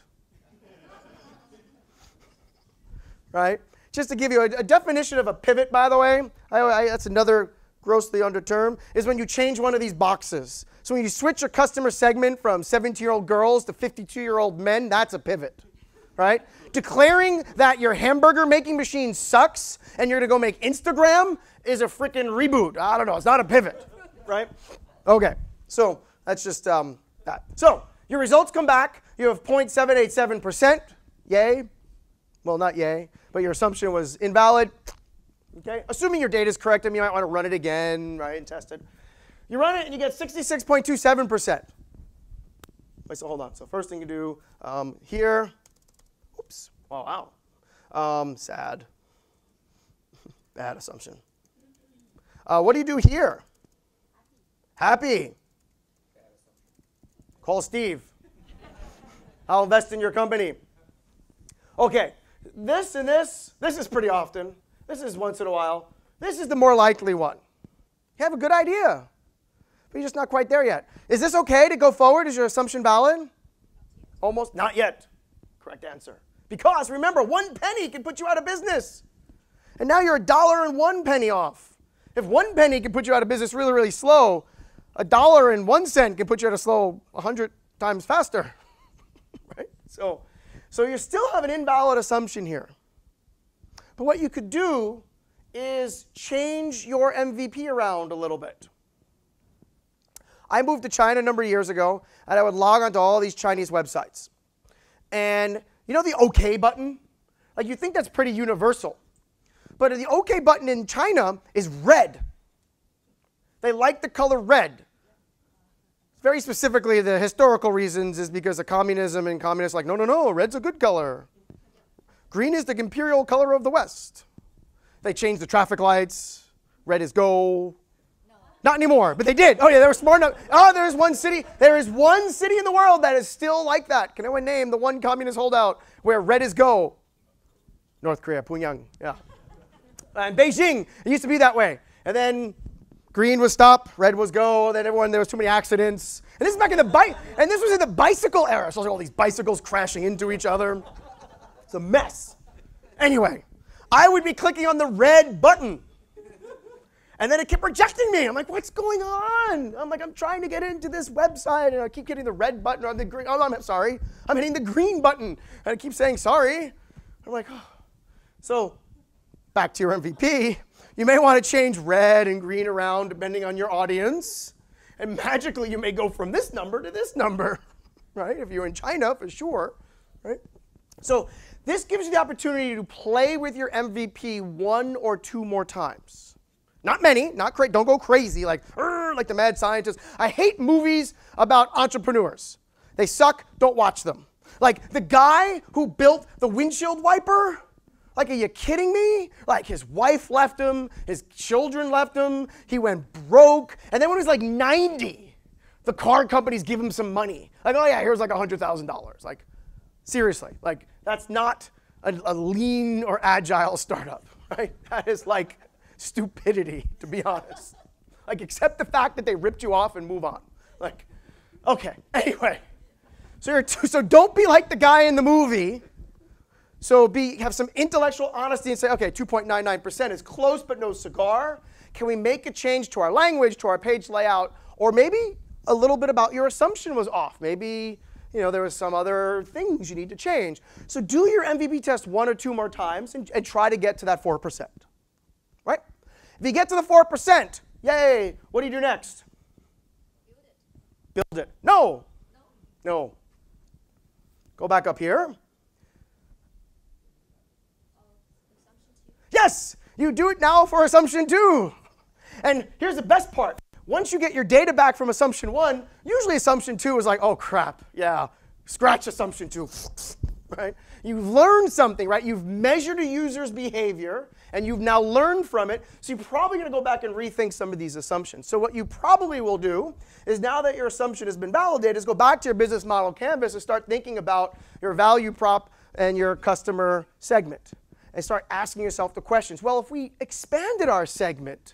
Right? just to give you a definition of a pivot, by the way, that's another grossly under term, is when you change one of these boxes. So when you switch your customer segment from 17-year-old girls to 52-year-old men, that's a pivot, right? Declaring that your hamburger making machine sucks and you're going to go make Instagram is a freaking reboot. I don't know. It's not a pivot, right? Okay, so that's just that. So your results come back. You have 0.787%. Yay. Well, not yay, but your assumption was invalid. Okay, assuming your data is correct, I mean, you might want to run it again, right, and test it. You run it and you get 66.27%. Wait, so hold on. So first thing you do here, oops, oh, wow, sad, bad assumption. What do you do here? Happy. Call Steve. I'll invest in your company. Okay, this and this is pretty often. This is once in a while. This is the more likely one. You have a good idea, but you're just not quite there yet. Is this okay to go forward? Is your assumption valid? Almost. Not yet. Correct answer. Because remember, 1 penny can put you out of business. And now you're $1.01 off. If 1 penny can put you out of business really, really slow, $1.01 can put you out of slow 100 times faster. Right? So you still have an invalid assumption here. But what you could do is change your MVP around a little bit. I moved to China a number of years ago, and I would log onto all these Chinese websites. And you know the OK button? Like, you think that's pretty universal. But the OK button in China is red. They like the color red. Very specifically, the historical reasons is because of communism, and communists are like, no, red's a good color. Green is the imperial color of the West. They changed the traffic lights. Red is go. No. Not anymore, but they did. Oh yeah, they were smart enough. Oh, there is one city in the world that is still like that. Can anyone name the one communist holdout where red is go? North Korea, Pyongyang, yeah. And Beijing, it used to be that way. And then green was stop, red was go, then there was too many accidents. And this is back in and this was in the bicycle era. So all these bicycles crashing into each other. It's a mess. Anyway, I would be clicking on the red button. And then it kept rejecting me. I'm like, what's going on? I'm like, I'm trying to get into this website, and I keep getting the red button or the green. Oh, I'm sorry. I'm hitting the green button. And it keeps saying sorry. I'm like, oh. So back to your MVP. You may want to change red and green around depending on your audience. And magically, you may go from this number to this number, right? If you're in China, for sure, right? So this gives you the opportunity to play with your MVP 1 or 2 more times. Not many, don't go crazy like the mad scientist. I hate movies about entrepreneurs. They suck, don't watch them. Like the guy who built the windshield wiper, like, are you kidding me? Like, his wife left him, his children left him, he went broke, and then when he was like 90, the car companies give him some money. Like, oh yeah, here's like $100,000. Like, seriously, like, that's not a lean or agile startup, right? That is like stupidity, to be honest. Like, accept the fact that they ripped you off and move on. Like, okay, anyway. So don't be like the guy in the movie. So have some intellectual honesty and say, okay, 2.99% is close but no cigar. Can we make a change to our language, to our page layout, or maybe a little bit about your assumption was off. Maybe there was some other things you need to change. So do your MVP test 1 or 2 more times and try to get to that 4%. Right? If you get to the 4%, yay, what do you do next? Build it. No. Go back up here. Yes, you do it now for assumption 2. And here's the best part. Once you get your data back from assumption 1, usually assumption 2 is like, oh crap, yeah, scratch assumption 2, right? You've learned something, right? You've measured a user's behavior, and you've now learned from it, so you're probably going to go back and rethink some of these assumptions. So what you probably will do is, now that your assumption has been validated, is go back to your business model canvas and start thinking about your value prop and your customer segment. And start asking yourself the questions. Well, if we expanded our segment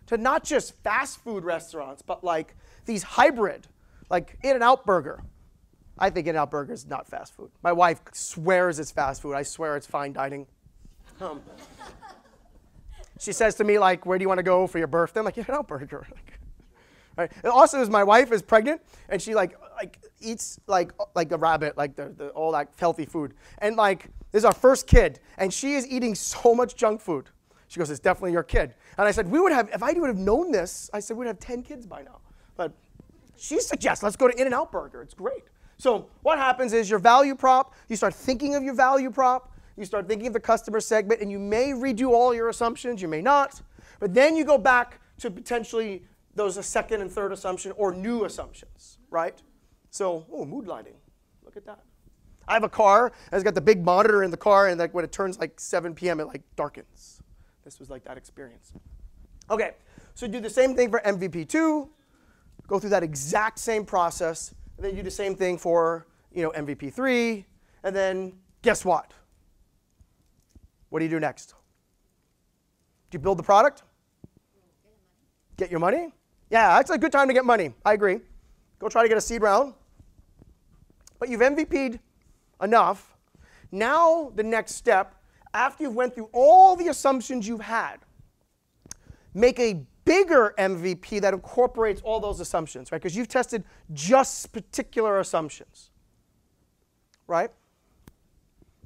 to not just fast food restaurants, but like these hybrid, like In-N-Out Burger. I think In-N-Out Burger is not fast food. My wife swears it's fast food. I swear it's fine dining. Um, she says to me, like, where do you want to go for your birthday? I'm like, yeah, burger. Right? And also, as my wife is pregnant, and she like eats like a rabbit, like the all that healthy food. And like, this is our first kid, and she is eating so much junk food. She goes, it's definitely your kid. And I said, if I would have known this, I said, we'd have 10 kids by now. But she suggests, let's go to In-N-Out Burger. It's great. So what happens is your value prop, you start thinking of your value prop, you start thinking of the customer segment, and you may redo all your assumptions, you may not. But then you go back to potentially those second and third assumption or new assumptions, right? So, mood lighting. Look at that. I have a car, and it's got the big monitor in the car, and like when it turns like 7 p.m., it like darkens. This was like that experience. Okay, so do the same thing for MVP2. Go through that exact same process, and then you do the same thing for MVP3, and then guess what? What do you do next? Do you build the product? Get your money? Yeah, that's a good time to get money. I agree. Go try to get a seed round. But you've MVP'd enough. Now the next step, after you've went through all the assumptions you've had, make a bigger MVP that incorporates all those assumptions, right? Because you've tested just particular assumptions, right?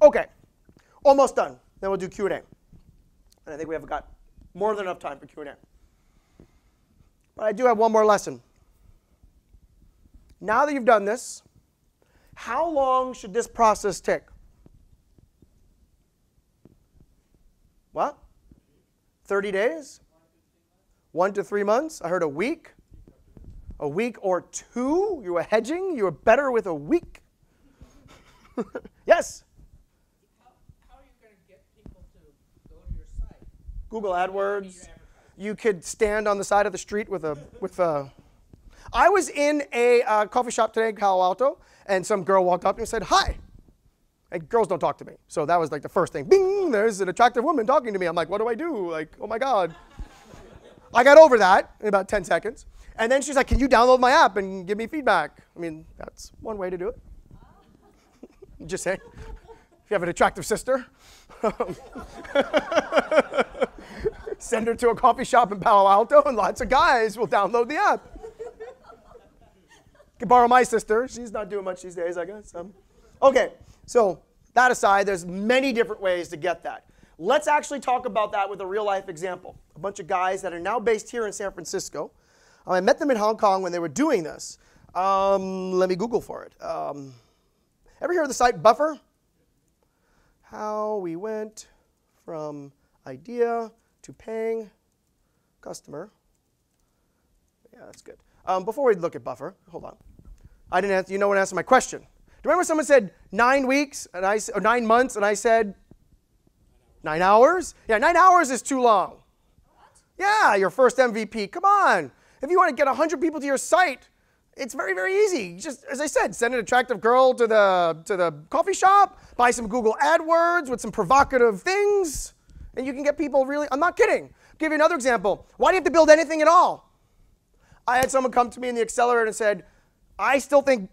Okay, almost done. Then we'll do Q&A. And I think we have got more than enough time for Q&A. But I do have one more lesson. Now that you've done this, how long should this process take? What? 30 days? 1 to 3 months? I heard a week. A week or two? You were hedging? You were better with a week? Yes? How are you going to get people to go to your site? Google AdWords. You could stand on the side of the street with a. I was in a coffee shop today in Palo Alto, and some girl walked up and said, hi. And girls don't talk to me. So that was like the first thing. Bing, there's an attractive woman talking to me. I'm like, what do I do? Like, oh my God. I got over that in about 10 seconds. And then she's like, can you download my app and give me feedback? I mean, that's one way to do it. Just saying. If you have an attractive sister, send her to a coffee shop in Palo Alto, and lots of guys will download the app. You can borrow my sister. She's not doing much these days, I guess. Okay, so that aside, there's many different ways to get that. Let's actually talk about that with a real-life example. A bunch of guys that are now based here in San Francisco. I met them in Hong Kong when they were doing this. Let me Google for it. Ever hear of the site Buffer? How we went from idea to paying customer. Yeah, that's good. Before we look at Buffer, hold on. I didn't answer. No one answered my question. Do you remember someone said 9 weeks and or 9 months, and I said 9 hours? Yeah, 9 hours is too long. What? Yeah, your first MVP. Come on. If you want to get 100 people to your site, it's very, very easy. Just, as I said, send an attractive girl to the coffee shop, buy some Google AdWords with some provocative things, and you can get people really, I'm not kidding. I'll give you another example. Why do you have to build anything at all? I had someone come to me in the accelerator and said, I still think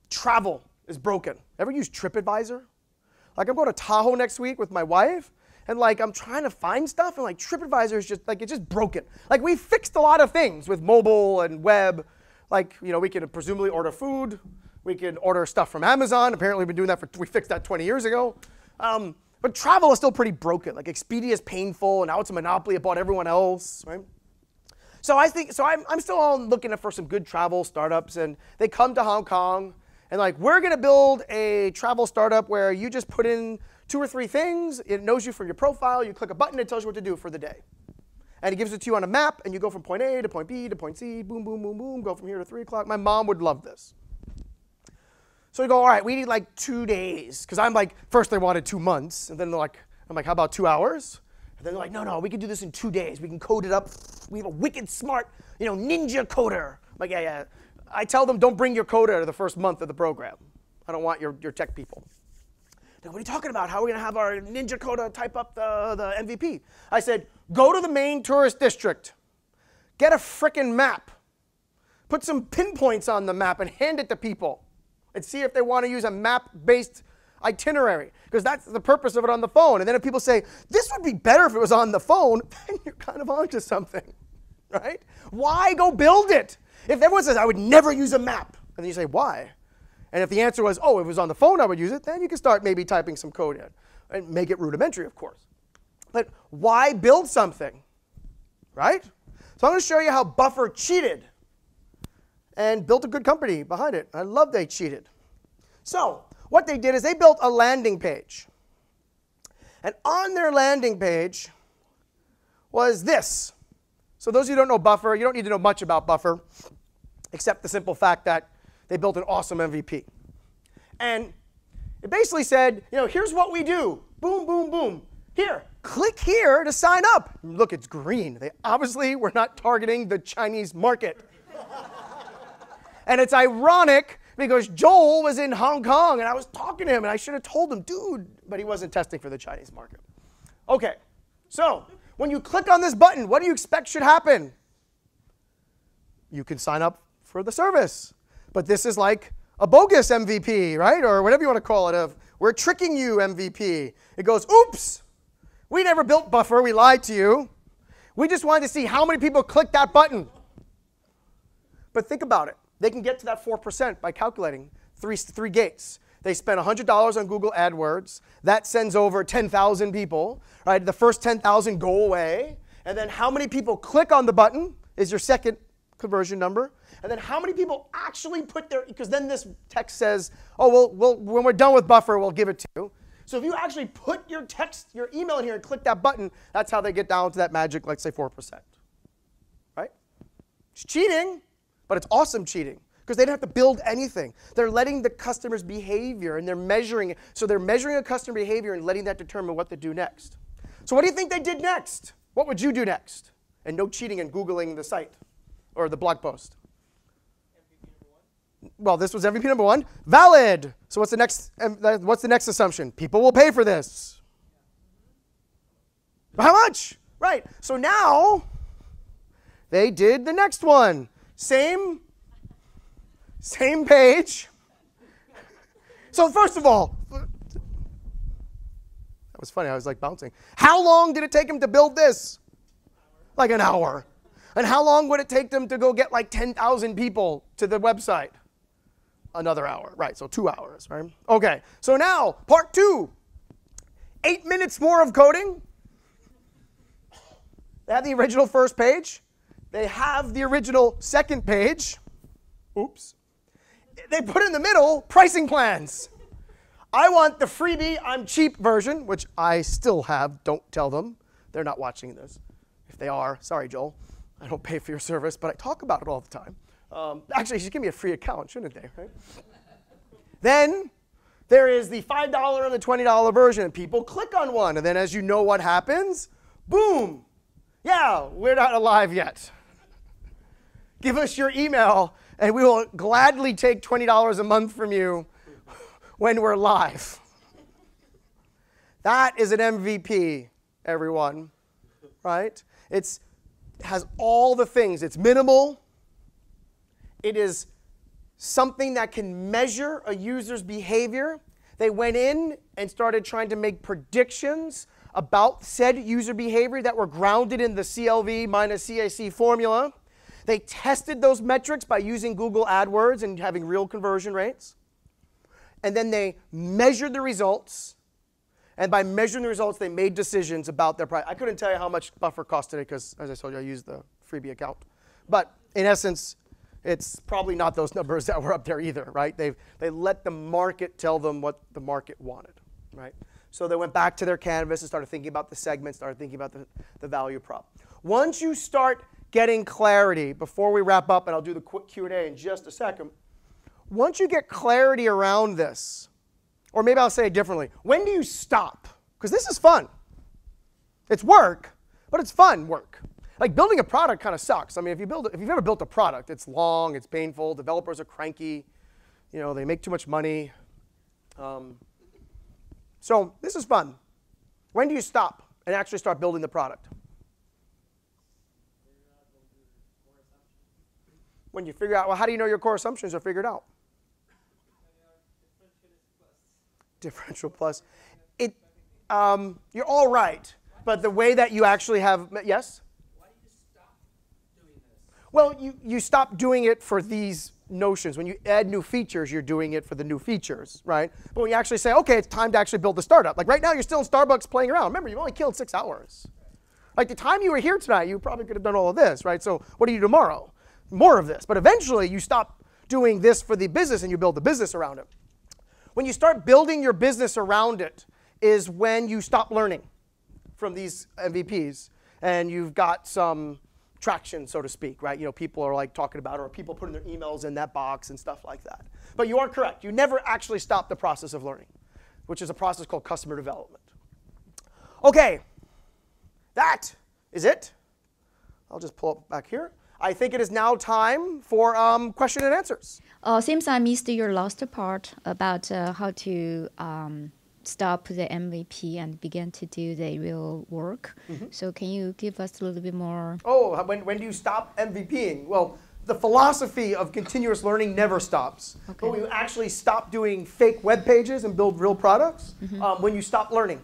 travel is broken. Ever use TripAdvisor? Like, I'm going to Tahoe next week with my wife, and like I'm trying to find stuff, and like TripAdvisor is just like, it's just broken. Like, we fixed a lot of things with mobile and web. Like, we can presumably order food. We can order stuff from Amazon. Apparently, we've been doing that we fixed that 20 years ago. But travel is still pretty broken. Like, Expedia is painful, and now it's a monopoly about everyone else, right? So I'm still looking for some good travel startups, and they come to Hong Kong, and like, we're going to build a travel startup where you just put in 2 or 3 things. It knows you from your profile. You click a button, it tells you what to do for the day. And it gives it to you on a map, and you go from point A to point B to point C, boom, boom, boom, boom, go from here to 3 o'clock. My mom would love this. So we go, all right, we need like 2 days. Because I'm like, first they wanted 2 months, and then they're like, I'm like, how about 2 hours? And then they're like, no, we can do this in 2 days. We can code it up. We have a wicked smart, ninja coder. I'm like, yeah. I tell them, don't bring your coder to the first month of the program. I don't want your tech people. They're like, what are you talking about? How are we going to have our ninja coder type up the MVP? I said, go to the main tourist district. Get a frickin' map. Put some pinpoints on the map and hand it to people. And see if they want to use a map-based itinerary, because that's the purpose of it on the phone. And then if people say, this would be better if it was on the phone, then you're kind of onto something, right? Why go build it? If everyone says, I would never use a map, and then you say, why? And if the answer was, oh, if it was on the phone, I would use it, then you can start maybe typing some code in and make it rudimentary, of course. But why build something, right? So I'm going to show you how Buffer cheated and built a good company behind it. I love they cheated. So what they did is they built a landing page. And on their landing page was this. So those of you who don't know Buffer, you don't need to know much about Buffer, except the simple fact that they built an awesome MVP. And it basically said, here's what we do. Boom, boom, boom. Here, click here to sign up. Look, it's green. They obviously were not targeting the Chinese market. And it's ironic because Joel was in Hong Kong, and I was talking to him, and I should have told him, dude, but he wasn't testing for the Chinese market. OK, so when you click on this button, what do you expect should happen? You can sign up for the service. But this is like a bogus MVP, right? Or whatever you want to call it. We're tricking you MVP. It goes, oops, we never built Buffer. We lied to you. We just wanted to see how many people clicked that button. But think about it. They can get to that 4% by calculating three gates. They spend $100 on Google AdWords. That sends over 10,000 people. Right? The first 10,000 go away. And then how many people click on the button is your second conversion number. And then how many people actually put their, because then this text says, oh, when we're done with Buffer, we'll give it to you. So if you actually put your email in here and click that button, that's how they get down to that magic, let's say 4%. Right? It's cheating. But it's awesome cheating because they don't have to build anything. They're letting the customer's behavior, and they're measuring it. So they're measuring a customer behavior and letting that determine what to do next. So what do you think they did next? What would you do next? And no cheating and Googling the site or the blog post. MVP number 1. Well, this was MVP number 1. Valid. So what's the next assumption? People will pay for this. How much? Right. So now they did the next one. Same page. So first of all, that was funny. I was like bouncing. How long did it take him to build this? Like an hour. And how long would it take them to go get like 10,000 people to the website? Another hour. Right, so 2 hours, right? OK, so now, part 2. 8 minutes more of coding. They have the original first page. They have the original second page. Oops. They put in the middle pricing plans. I want the freebie, I'm cheap version, which I still have. Don't tell them. They're not watching this. If they are, sorry, Joel. I don't pay for your service, but I talk about it all the time. Actually, you should give me a free account, shouldn't they? Right? Then there is the $5 and the $20 version. People click on one, and then as you know what happens, boom. Yeah, we're not alive yet. Give us your email, and we will gladly take $20 a month from you when we're live. That is an MVP, everyone, right? It has all the things. It's minimal. It is something that can measure a user's behavior. They went in and started trying to make predictions about said user behavior that were grounded in the CLV minus CAC formula. They tested those metrics by using Google AdWords and having real conversion rates. And then they measured the results. And by measuring the results, they made decisions about their price. I couldn't tell you how much Buffer cost today because, as I told you, I used the freebie account. But in essence, it's probably not those numbers that were up there either, right? They let the market tell them what the market wanted, right? So they went back to their canvas and started thinking about the segments, started thinking about the value prop. Once you start getting clarity, before we wrap up, and I'll do the quick Q&A in just a second, once you get clarity around this, or maybe I'll say it differently, when do you stop? Because this is fun. It's work, but it's fun work. Like building a product kind of sucks. I mean, if you've ever built a product, it's long, it's painful, developers are cranky, they make too much money. So this is fun. When do you stop and actually start building the product? When you figure out, well, how do you know your core assumptions are figured out? differential plus. You're all right, but the way that you actually have, yes? Why do you stop doing this? Well, you stop doing it for these notions. When you add new features, you're doing it for the new features, right? But when you actually say, okay, it's time to actually build the startup. Like right now, you're still in Starbucks playing around. Remember, you've only killed 6 hours. Like the time you were here tonight, you probably could have done all of this, right? So what do you do tomorrow? More of this. But eventually, you stop doing this for the business and you build the business around it. When you start building your business around it is when you stop learning from these MVPs and you've got some traction, so to speak, right? You know, people are like talking about it, or people putting their emails in that box and stuff like that. But you are correct. You never actually stop the process of learning, which is a process called customer development. Okay, that is it. I'll just pull up back here. I think it is now time for question and answers. Seems I missed your last part about how to stop the MVP and begin to do the real work. So can you give us a little bit more? Oh, when do you stop MVPing? Well, the philosophy of continuous learning never stops. Okay. But when you actually stop doing fake web pages and build real products, when you stop learning.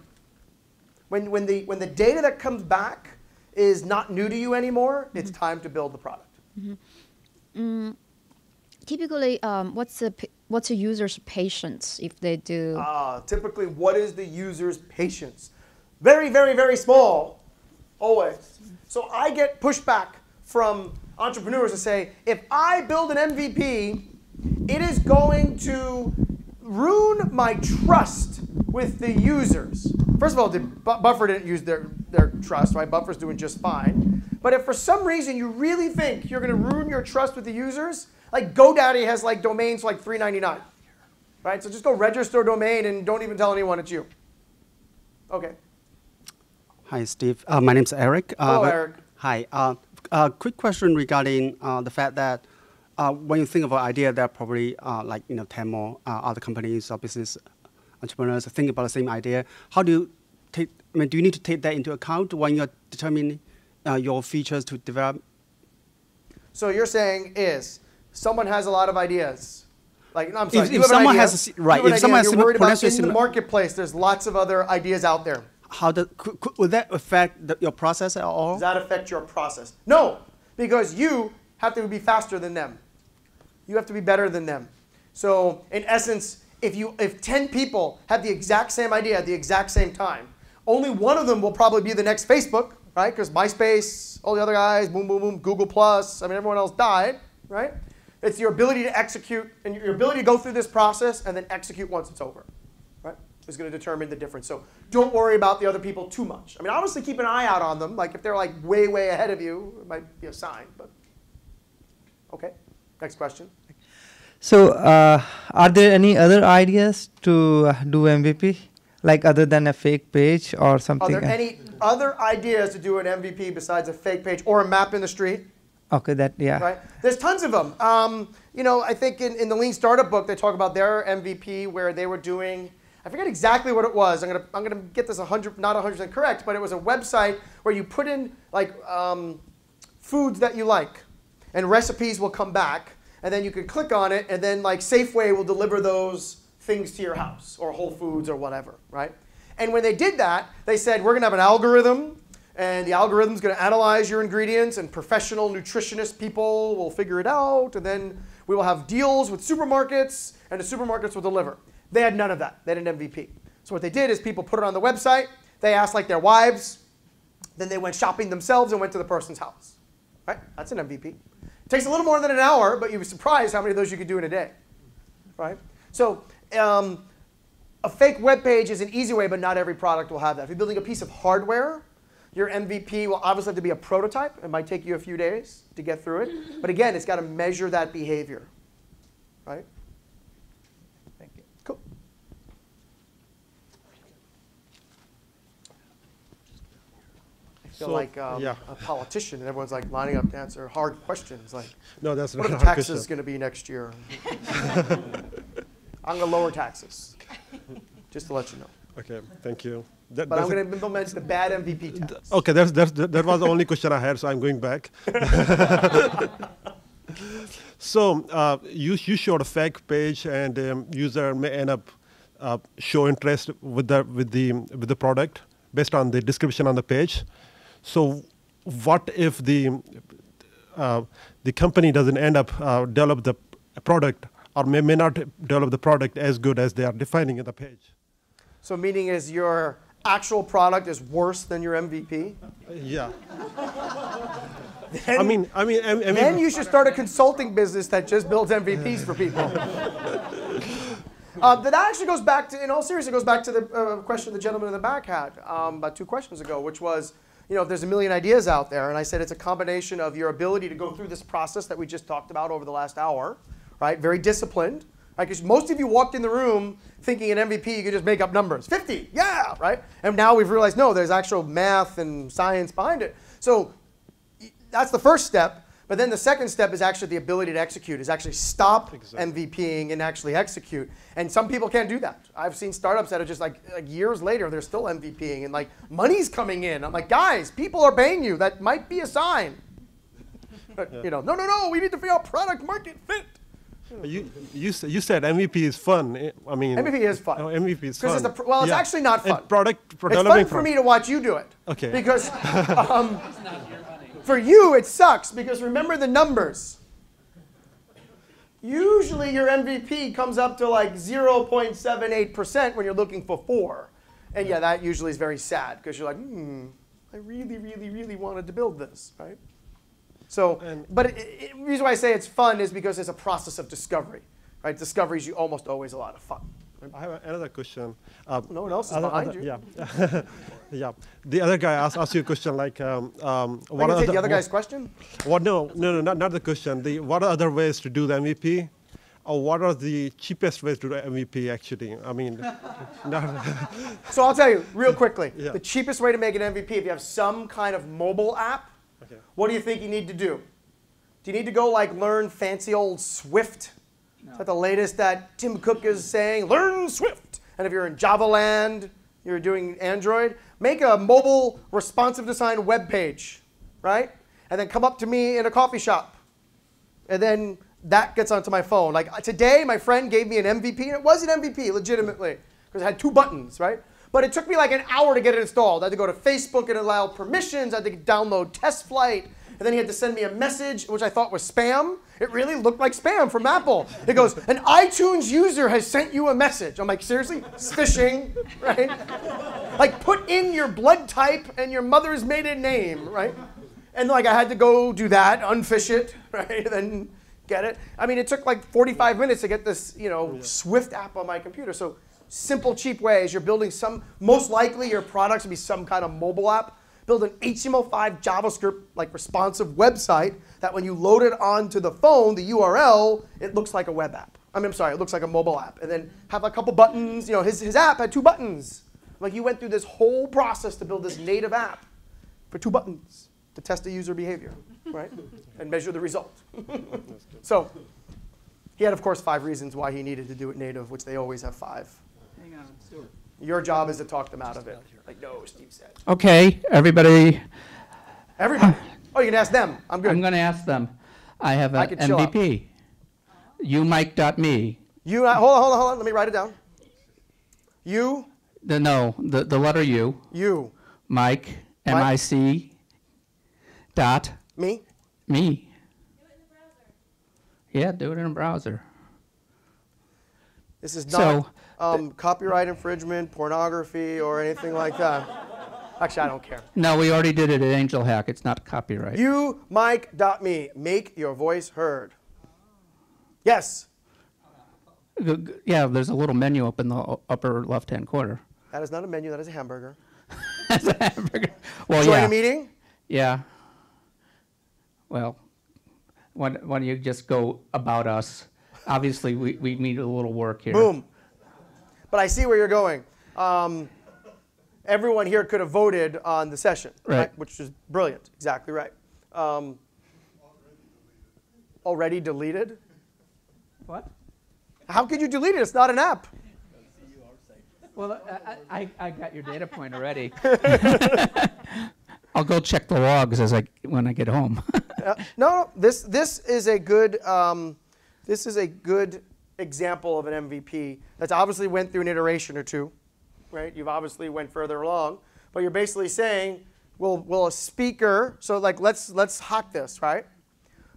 When the data that comes back is not new to you anymore, it's time to build the product. Typically, what's a user's patience if they do? Typically, what is the user's patience? Very, very, very small, always. So I get pushback from entrepreneurs to say, if I build an MVP, it is going to ruin my trust with the users. First of all, Buffer didn't use their trust, right? Buffer's doing just fine. But if for some reason you really think you're going to ruin your trust with the users, like GoDaddy has like domains for like $3.99, right? So just go register a domain and don't even tell anyone it's you. Okay. Hi, Steve. My name's Eric. Hello, Eric. Hi. Quick question regarding the fact that when you think of an idea, there are probably 10 more other companies or business entrepreneurs think about the same idea. How do you take? I mean, do you need to take that into account when you're determining your features to develop? So you're saying is someone has a lot of ideas. Like, no, I'm sorry. If someone has right, if someone has you're worried about in the marketplace, there's lots of other ideas out there. How would that affect your process at all? Does that affect your process? No, because you have to be faster than them. You have to be better than them. So in essence, if 10 people have the exact same idea at the exact same time, only one of them will probably be the next Facebook, right? Because MySpace, all the other guys, boom, boom, boom, Google Plus, I mean, everyone else died, right? It's your ability to execute and your ability to go through this process and then execute once it's over, right? Is going to determine the difference. So don't worry about the other people too much. I mean, obviously keep an eye out on them. Like if they're like way, way ahead of you, it might be a sign, but okay. Next question. So are there any other ideas to do MVP? Like other than a fake page or something? Are there any other ideas to do an MVP besides a fake page or a map in the street? Okay, yeah. Right? There's tons of them. You know, I think in the Lean Startup book, they talk about their MVP where they were doing, I forget exactly what it was. I'm gonna get this not 100% correct, but it was a website where you put in like foods that you like, and recipes will come back, and then you can click on it, and then like Safeway will deliver those things to your house, or Whole Foods, or whatever, right? And when they did that, they said, we're gonna have an algorithm, and the algorithm's gonna analyze your ingredients, and professional nutritionist people will figure it out, and then we will have deals with supermarkets, and the supermarkets will deliver. They had none of that. They had an MVP. So what they did is people put it on the website, they asked like their wives, then they went shopping themselves and went to the person's house, right? That's an MVP. It takes a little more than an hour, but you'd be surprised how many of those you could do in a day, right? So a fake web page is an easy way, but not every product will have that. If you're building a piece of hardware, your MVP will obviously have to be a prototype. It might take you a few days to get through it. But again, it's got to measure that behavior, right? Thank you. Cool. I feel like a politician, and everyone's like lining up to answer hard questions. Like, no, that's what not are the hard taxes going to be next year? I'm going to lower taxes, just to let you know. Okay, thank you. But I'm going to implement the bad MVP tax. Okay, that was the only question I had, so I'm going back. So you showed a fake page, and user may end up show interest with the product based on the description on the page. So, what if the company doesn't end up develop the product, or may not develop the product as good as they are defining in the page? So meaning is your actual product is worse than your MVP? Yeah. Then, I mean, then you should start a consulting business that just builds MVPs for people. That actually goes back to, in all seriousness, it goes back to the question the gentleman in the back had about 2 questions ago, which was, there's a million ideas out there, and I said it's a combination of your ability to go through this process that we just talked about over the last hour, right? Very disciplined, right? Because most of you walked in the room thinking an MVP, you could just make up numbers. 50, yeah, right? And now we've realized, no, there's actual math and science behind it. So that's the first step. But then the second step is actually the ability to execute, is actually stop MVPing and actually execute. And some people can't do that. I've seen startups that are just like years later, they're still MVPing and like money's coming in. I'm like, guys, people are paying you. That might be a sign. But, no, we need to figure out product market fit. You said MVP is fun. I mean, MVP is fun. MVP is fun. It's actually not fun. And product it's developing fun for me to watch you do it. Okay. Because for you, it sucks because remember the numbers. Usually your MVP comes up to like 0.78% when you're looking for 4. And yeah, that usually is very sad because you're like, I really, really, really wanted to build this, right? So, but the reason why I say it's fun is because it's a process of discovery, right? Discovery is almost always a lot of fun. I have another question. No one else is behind you. Yeah. Yeah. The other guy asked you a question like, what are the other guy's question? What? No, not the question. What are other ways to do the MVP? Or what are the cheapest ways to do MVP actually? I mean, So I'll tell you real quickly. Yeah. The cheapest way to make an MVP, if you have some kind of mobile app, what do you think you need to do? Do you need to go like learn fancy old Swift? No. Is that the latest that Tim Cook is saying? Learn Swift. And if you're in Java land, you're doing Android, make a mobile responsive design web page, right? And then come up to me in a coffee shop. And then that gets onto my phone. Like today, my friend gave me an MVP, and it was an MVP legitimately, because it had 2 buttons, right? But it took me like an hour to get it installed. I had to go to Facebook and allow permissions. I had to download Test Flight. And then he had to send me a message, which I thought was spam. It really looked like spam from Apple. It goes, an iTunes user has sent you a message. I'm like, seriously? It's phishing, right? Like, put in your blood type and your mother's maiden name, right? And like, I had to go do that, unfish it, right? And then get it. I mean, it took like 45 minutes to get this, Swift app on my computer. So simple, cheap ways. You're building most likely your products will be some kind of mobile app. Build an HTML5 JavaScript like responsive website that when you load it onto the phone, the URL, it looks like a web app. I'm sorry, it looks like a mobile app. And then have a couple buttons. His app had 2 buttons. Like you went through this whole process to build this native app for 2 buttons to test the user behavior, right? And measure the result. So he had, of course, 5 reasons why he needed to do it native, which they always have 5. Hang on, Stuart. Your job is to talk them out of it. Like, no, Steve said. Okay, everybody. Everybody. Oh, you can ask them. I'm good. I'm going to ask them. I have I an could chill out. MVP. YouMike.me. You, hold on. Let me write it down. You. The letter U. You. Mike. M-I-C. Dot. Me. Me. Do it in the browser. Yeah, do it in a browser. This is not copyright infringement, pornography, or anything like that. Actually, I don't care. No, we already did it at Angel Hack. It's not copyright. YouMike.me. Make your voice heard. Yes. Yeah, there's a little menu up in the upper left-hand corner. That is not a menu. That is a hamburger. That's a hamburger. Well, Join yeah. a meeting? Yeah. Well, why don't you just go about us? Obviously, we need a little work here. Boom. But I see where you're going. Everyone here could have voted on the session, right? Which is brilliant. Exactly right. Already deleted? What? How could you delete it? It's not an app. Well, I got your data point already. I'll go check the logs when I get home. No, this is a good example of an MVP that's obviously went through an iteration or two, right? You've obviously went further along, but you're basically saying, will a speaker, so like let's hack this, right?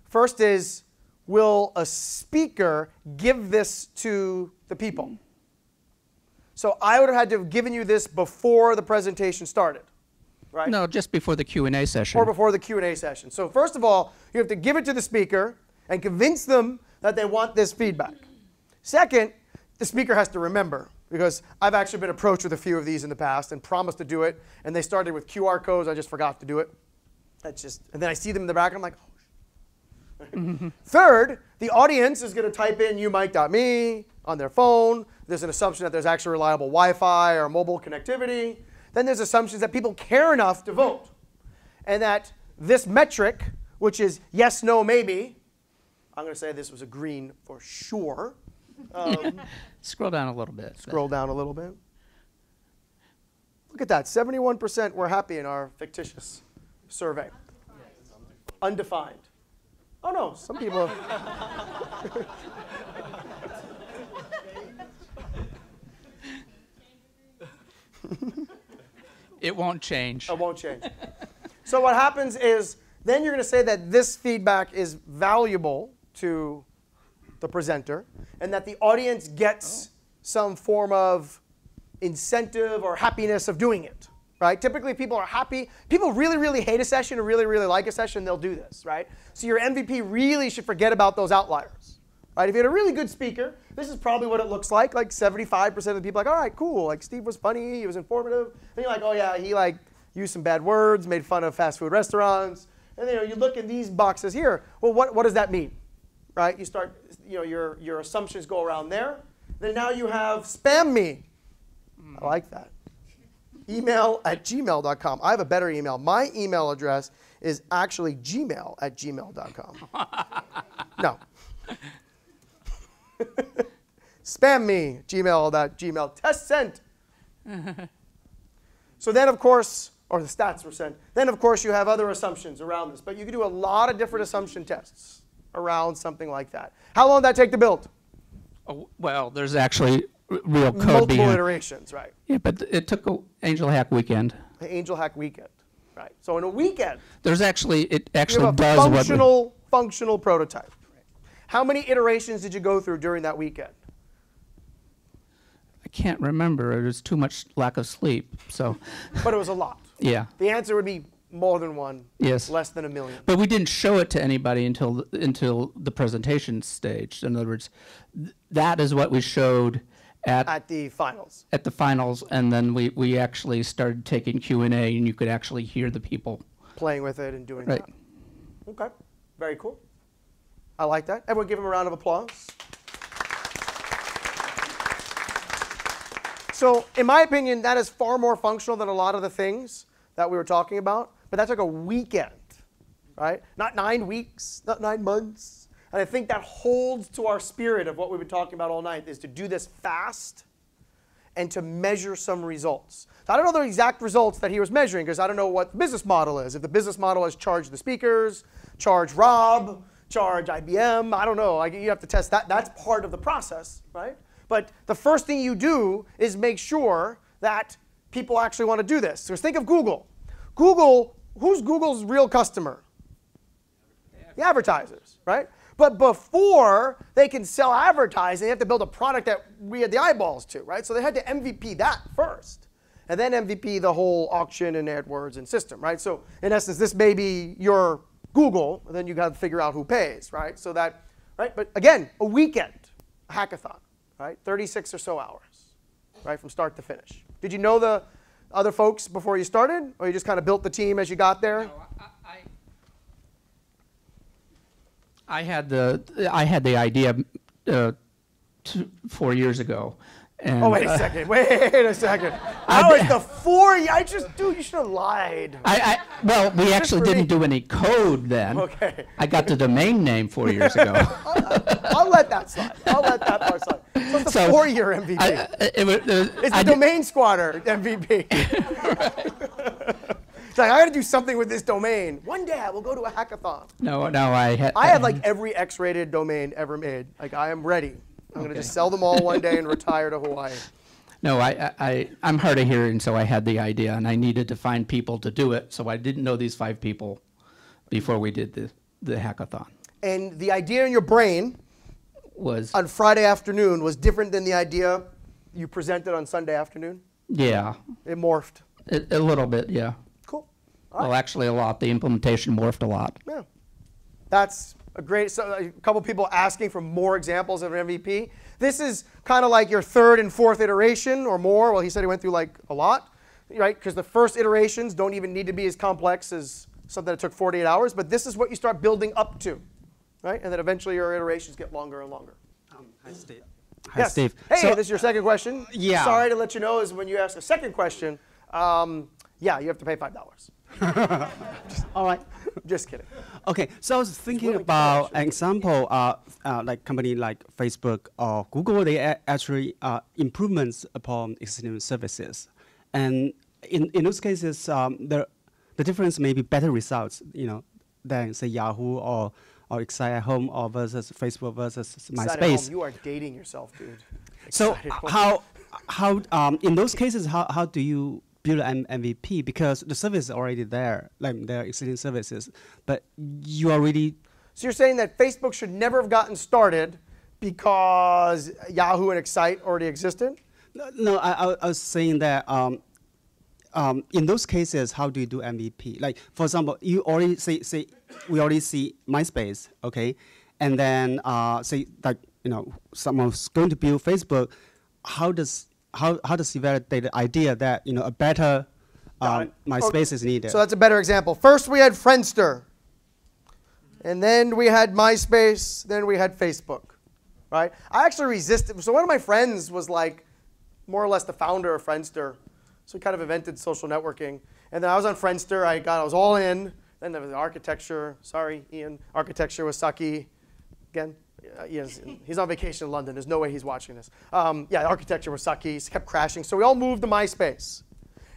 First is, will a speaker give this to the people? So I would have had to have given you this before the presentation started, right? No, just before the Q&A session. Or before the Q&A session. So first of all, you have to give it to the speaker and convince them that they want this feedback. Second, the speaker has to remember, because I've actually been approached with a few of these in the past and promised to do it, and they started with QR codes. I just forgot to do it. And then I see them in the back, and I'm like, oh. Third, the audience is going to type in umike.me on their phone. There's an assumption that there's actually reliable Wi-Fi or mobile connectivity. Then there's assumptions that people care enough to vote, and that this metric, which is yes, no, maybe, I'm going to say this was a green for sure. Scroll down a little bit. Scroll down a little bit. Look at that. 71% were happy in our fictitious survey. Undefined. Oh, no. Some people. It won't change. It won't change. So what happens is then you're going to say that this feedback is valuable to the presenter and that the audience gets some form of incentive or happiness of doing it, right? Typically people are happy. People really, really hate a session or really, really like a session, they'll do this, right? So your MVP really should forget about those outliers, right? If you had a really good speaker, this is probably what it looks like. Like 75% of the people are like, all right, cool. Like Steve was funny, he was informative. And you're like, oh yeah, he like used some bad words, made fun of fast food restaurants. And you look in these boxes here. Well, what does that mean, right? You start, your assumptions go around there. Then now you have spam me. I like that. Email@gmail.com. I have a better email. My email address is actually gmail@gmail.com. No. Spam me, gmail. Test sent. So then, of course, or the stats were sent. Then, of course, you have other assumptions around this. But you can do a lot of different assumption tests around something like that. How long did that take to build? Oh, well, there's actually real code Multiple behind. iterations, right? Yeah, but it took an Angel Hack weekend. An Angel Hack weekend, right? So in a weekend, There's actually, it you actually have a does what. functional prototype. How many iterations did you go through during that weekend? I can't remember. It was too much lack of sleep. So, But it was a lot. yeah. The answer would be more than one, Yes. less than 1 million. But we didn't show it to anybody until the presentation stage. In other words, that is what we showed At the finals. at the finals, and then we actually started taking Q&A, and you could actually hear the people. Playing with it and doing Right. that. Okay, very cool. I like that. Everyone give him a round of applause. So in my opinion, that is far more functional than a lot of the things that we were talking about. But that's like a weekend, right? Not 9 weeks, not 9 months. And I think that holds to our spirit of what we've been talking about all night, is to do this fast and to measure some results. So I don't know the exact results that he was measuring, because I don't know what the business model is. If the business model is charge the speakers, charge Rob, charge IBM, I don't know. You have to test that. That's part of the process, right? But the first thing you do is make sure that people actually want to do this. So think of Google. Google, who's Google's real customer? The advertisers, right? But before they can sell advertising, they have to build a product that we had the eyeballs to, right? So they had to MVP that first, and then MVP the whole auction and AdWords and system, right? So in essence, this may be your Google, and then you got to figure out who pays, right? So that, right? But again, a weekend, a hackathon, right? 36 or so hours, right, from start to finish. Did you know the other folks before you started, or you just kind of built the team as you got there? No, I had the idea 4 years ago. And, Oh, wait a second. Wait a second. How is the 4 years? Dude, you should have lied. Well, we actually for me. didn't do any code then. Okay. I got the domain name 4 years ago. I'll let that slide. I'll let that part slide. So it's the 4-year MVP. It's the domain squatter MVP. It's like, I got to do something with this domain. One day I will go to a hackathon. No, I had. I had like every X-rated domain ever made. Like, I am ready I'm going to just sell them all one day and retire to Hawaii. No, I'm hard of hearing, so I had the idea, and I needed to find people to do it, so I didn't know these 5 people before we did the hackathon. And the idea in your brain Was, on Friday afternoon was different than the idea you presented on Sunday afternoon? yeah, It morphed. a little bit, yeah. Cool. Well, actually a lot. The implementation morphed a lot. Yeah. That's a great, so a couple people asking for more examples of an MVP. This is kind of like your 3rd and 4th iteration or more. Well, he said he went through like a lot, right? Because the first iterations don't even need to be as complex as something that took 48 hours. But this is what you start building up to, right? And then eventually your iterations get longer and longer. Hi, Steve. Yes. Steve. Hey, So- this is your second question. Yeah. Sorry to let you know is when you ask a second question, yeah, you have to pay $5. All right. Just kidding. Okay, so I was thinking willing to about pay, an example, like company like Facebook or Google. They actually improvements upon existing services, and in those cases, the difference may be better results, than say Yahoo or Excite at Home or versus Facebook versus Excited MySpace. Home, you are dating yourself, dude. So Excited Home. how in those cases how do you build an MVP, because the service is already there, like there are existing services, but you already. So you're saying that Facebook should never have gotten started because Yahoo and Excite already existed? No, I was saying that in those cases, how do you do MVP? Like, for example, you already say we already see MySpace, okay, and then say like someone's going to build Facebook. How does he validate the idea that a better MySpace is needed? So that's a better example. First we had Friendster, and then we had MySpace, then we had Facebook, right? I actually resisted. So one of my friends was like more or less the founder of Friendster. So he kind of invented social networking. And then I was on Friendster. I was all in. Then there was the architecture. Sorry, Ian. Architecture was sucky. Again, he's on vacation in London. There's no way he's watching this. Yeah, the architecture was sucky. It kept crashing. So we all moved to MySpace.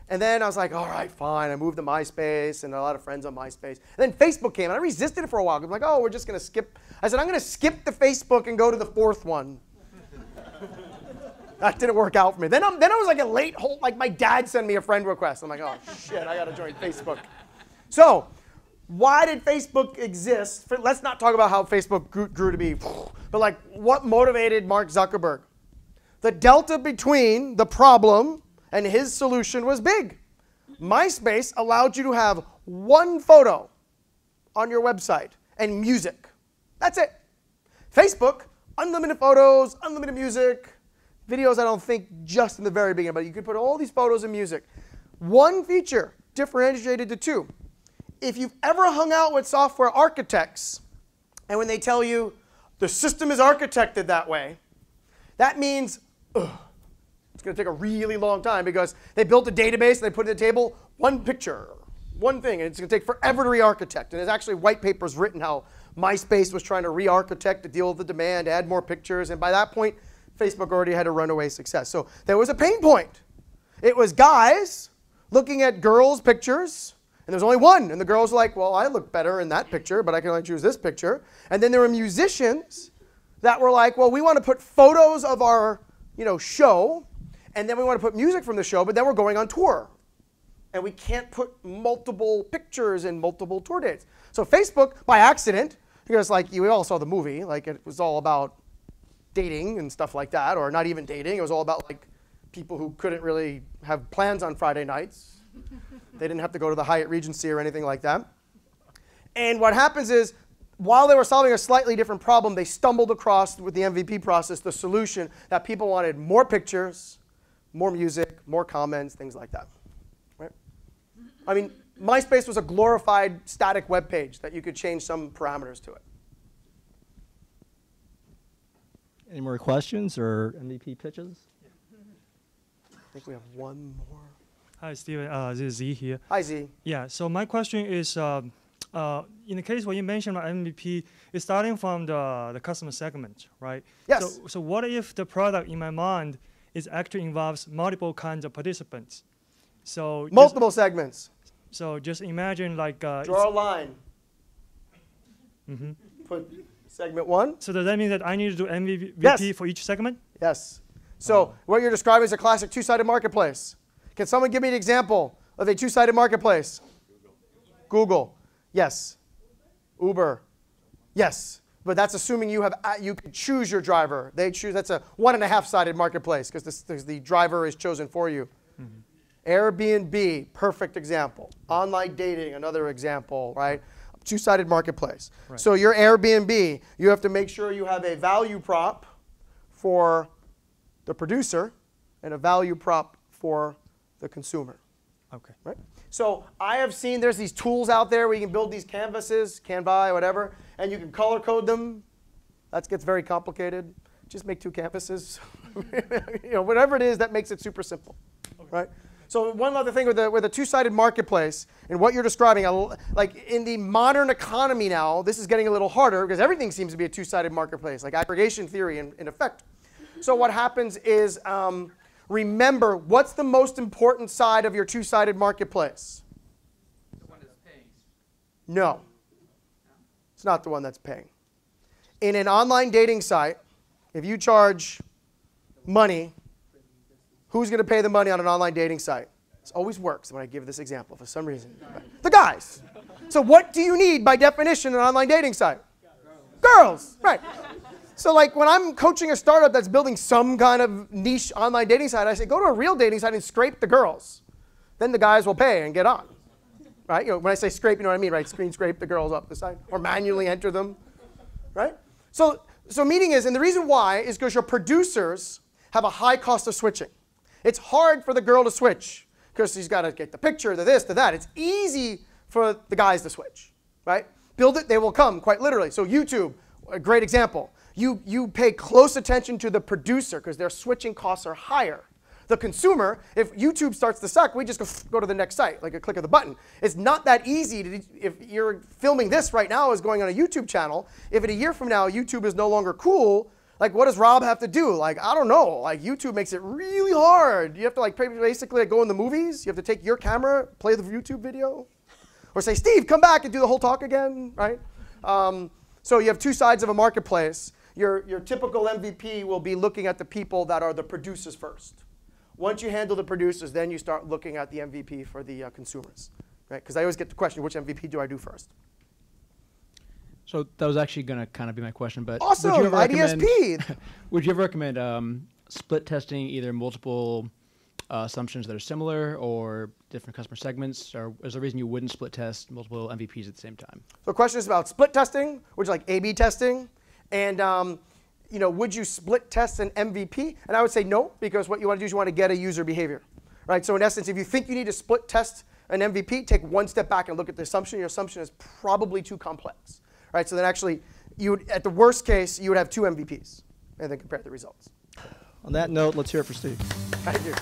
And then I was like, all right, fine. I moved to MySpace and a lot of friends on MySpace. And then Facebook came. And I resisted it for a while. I'm like, oh, we're just going to skip. I said, I'm going to skip the Facebook and go to the 4th one. That didn't work out for me. Then I was like a late whole, like my dad sent me a friend request. I'm like, oh shit, I got to join Facebook. So why did Facebook exist? Let's not talk about how Facebook grew to be, but like what motivated Mark Zuckerberg? The delta between the problem and his solution was big. MySpace allowed you to have one photo on your website and music. That's it. Facebook, unlimited photos, unlimited music. Videos, I don't think just in the very beginning, but you could put all these photos and music. One feature differentiated the two. If you've ever hung out with software architects, and when they tell you the system is architected that way, that means it's going to take a really long time because they built a database and they put it in the table, one picture, one thing, and it's going to take forever to re-architect. And there's actually white papers written how MySpace was trying to re-architect to deal with the demand, add more pictures, and by that point, Facebook already had a runaway success. So there was a pain point. It was guys looking at girls' pictures, and there was only one. And the girls were like, well, I look better in that picture, but I can only choose this picture. And then there were musicians that were like, well, we want to put photos of our show, and then we want to put music from the show, but then we're going on tour. And we can't put multiple pictures in multiple tour dates. So Facebook, by accident, because like we all saw the movie, like it was all about dating and stuff like that, or not even dating. It was all about like people who couldn't really have plans on Friday nights. They didn't have to go to the Hyatt Regency or anything like that. And what happens is, while they were solving a slightly different problem, they stumbled across, with the MVP process, the solution that people wanted more pictures, more music, more comments, things like that. Right? I mean, MySpace was a glorified static web page that you could change some parameters to it. Any more questions or MVP pitches? I think we have one more. Hi, Steven. This is Z here. Hi, Z. Yeah, so my question is, in the case where you mentioned MVP, it's starting from the customer segment, right? Yes. So what if the product in my mind actually involves multiple kinds of participants? So multiple segments. So just imagine like draw a line. Mm-hmm. Put Segment 1. So does that mean that I need to do MVP Yes. for each segment? Yes. So what you're describing is a classic two-sided marketplace. Can someone give me an example of a two-sided marketplace? Google. Yes. Uber. Yes. But that's assuming you can choose your driver. They choose. That's a 1.5-sided marketplace because the driver is chosen for you. Airbnb, perfect example. Online dating, another example, right? Two-sided marketplace. Right. So your Airbnb, you have to make sure you have a value prop for the producer and a value prop for the consumer. Okay. Right? So I have seen there's these tools out there where you can build these canvases, Canva, whatever, and you can color code them. That gets very complicated. Just make 2 canvases. Whatever it is that makes it super simple. Okay. Right? So one other thing with a two-sided marketplace and what you're describing, like in the modern economy now, this is getting a little harder because everything seems to be a two-sided marketplace, like aggregation theory in effect. So what happens is, remember, what's the most important side of your two-sided marketplace? The one that's paying. No. It's not the one that's paying. In an online dating site, if you charge money, who's going to pay the money on an online dating site? This always works when I give this example for some reason. The guys. So what do you need by definition in an online dating site? Girls. Right. So like when I'm coaching a startup that's building some kind of niche online dating site, I say, go to a real dating site and scrape the girls. Then the guys will pay and get on. Right? When I say scrape, you know what I mean, right? Screen scrape the girls up the site or manually enter them. Right? So meaning is, and the reason why is because your producers have a high cost of switching. It's hard for the girl to switch because she's got to get the picture, the this, the that. It's easy for the guys to switch, right? Build it, they will come, quite literally. So YouTube, a great example. You pay close attention to the producer because their switching costs are higher. The consumer, if YouTube starts to suck, we just go to the next site, like a click of the button. It's not that easy. If you're filming this right now is going on a YouTube channel, if in a year from now YouTube is no longer cool, like what does Rob have to do? Like, I don't know. Like YouTube makes it really hard. You have to like basically like, go in the movies. You have to take your camera, play the YouTube video. Or say, Steve, come back and do the whole talk again, right? So you have two sides of a marketplace. Your typical MVP will be looking at the people that are the producers first. Once you handle the producers, then you start looking at the MVP for the consumers, right? Because I always get the question, which MVP do I do first? So that was actually going to kind of be my question, but awesome, IDSP. Would you ever recommend split testing either multiple assumptions that are similar or different customer segments, or is there a reason you wouldn't split test multiple MVPs at the same time? The question is about split testing, which is like A/B testing, and would you split test an MVP? And I would say no, because what you want to do is you want to get a user behavior, right? So in essence, if you think you need to split test an MVP, take one step back and look at the assumption. Your assumption is probably too complex. Right, so then actually, at the worst case, you would have 2 MVPs, and then compare the results. On that note, let's hear it for Steve. Thank you.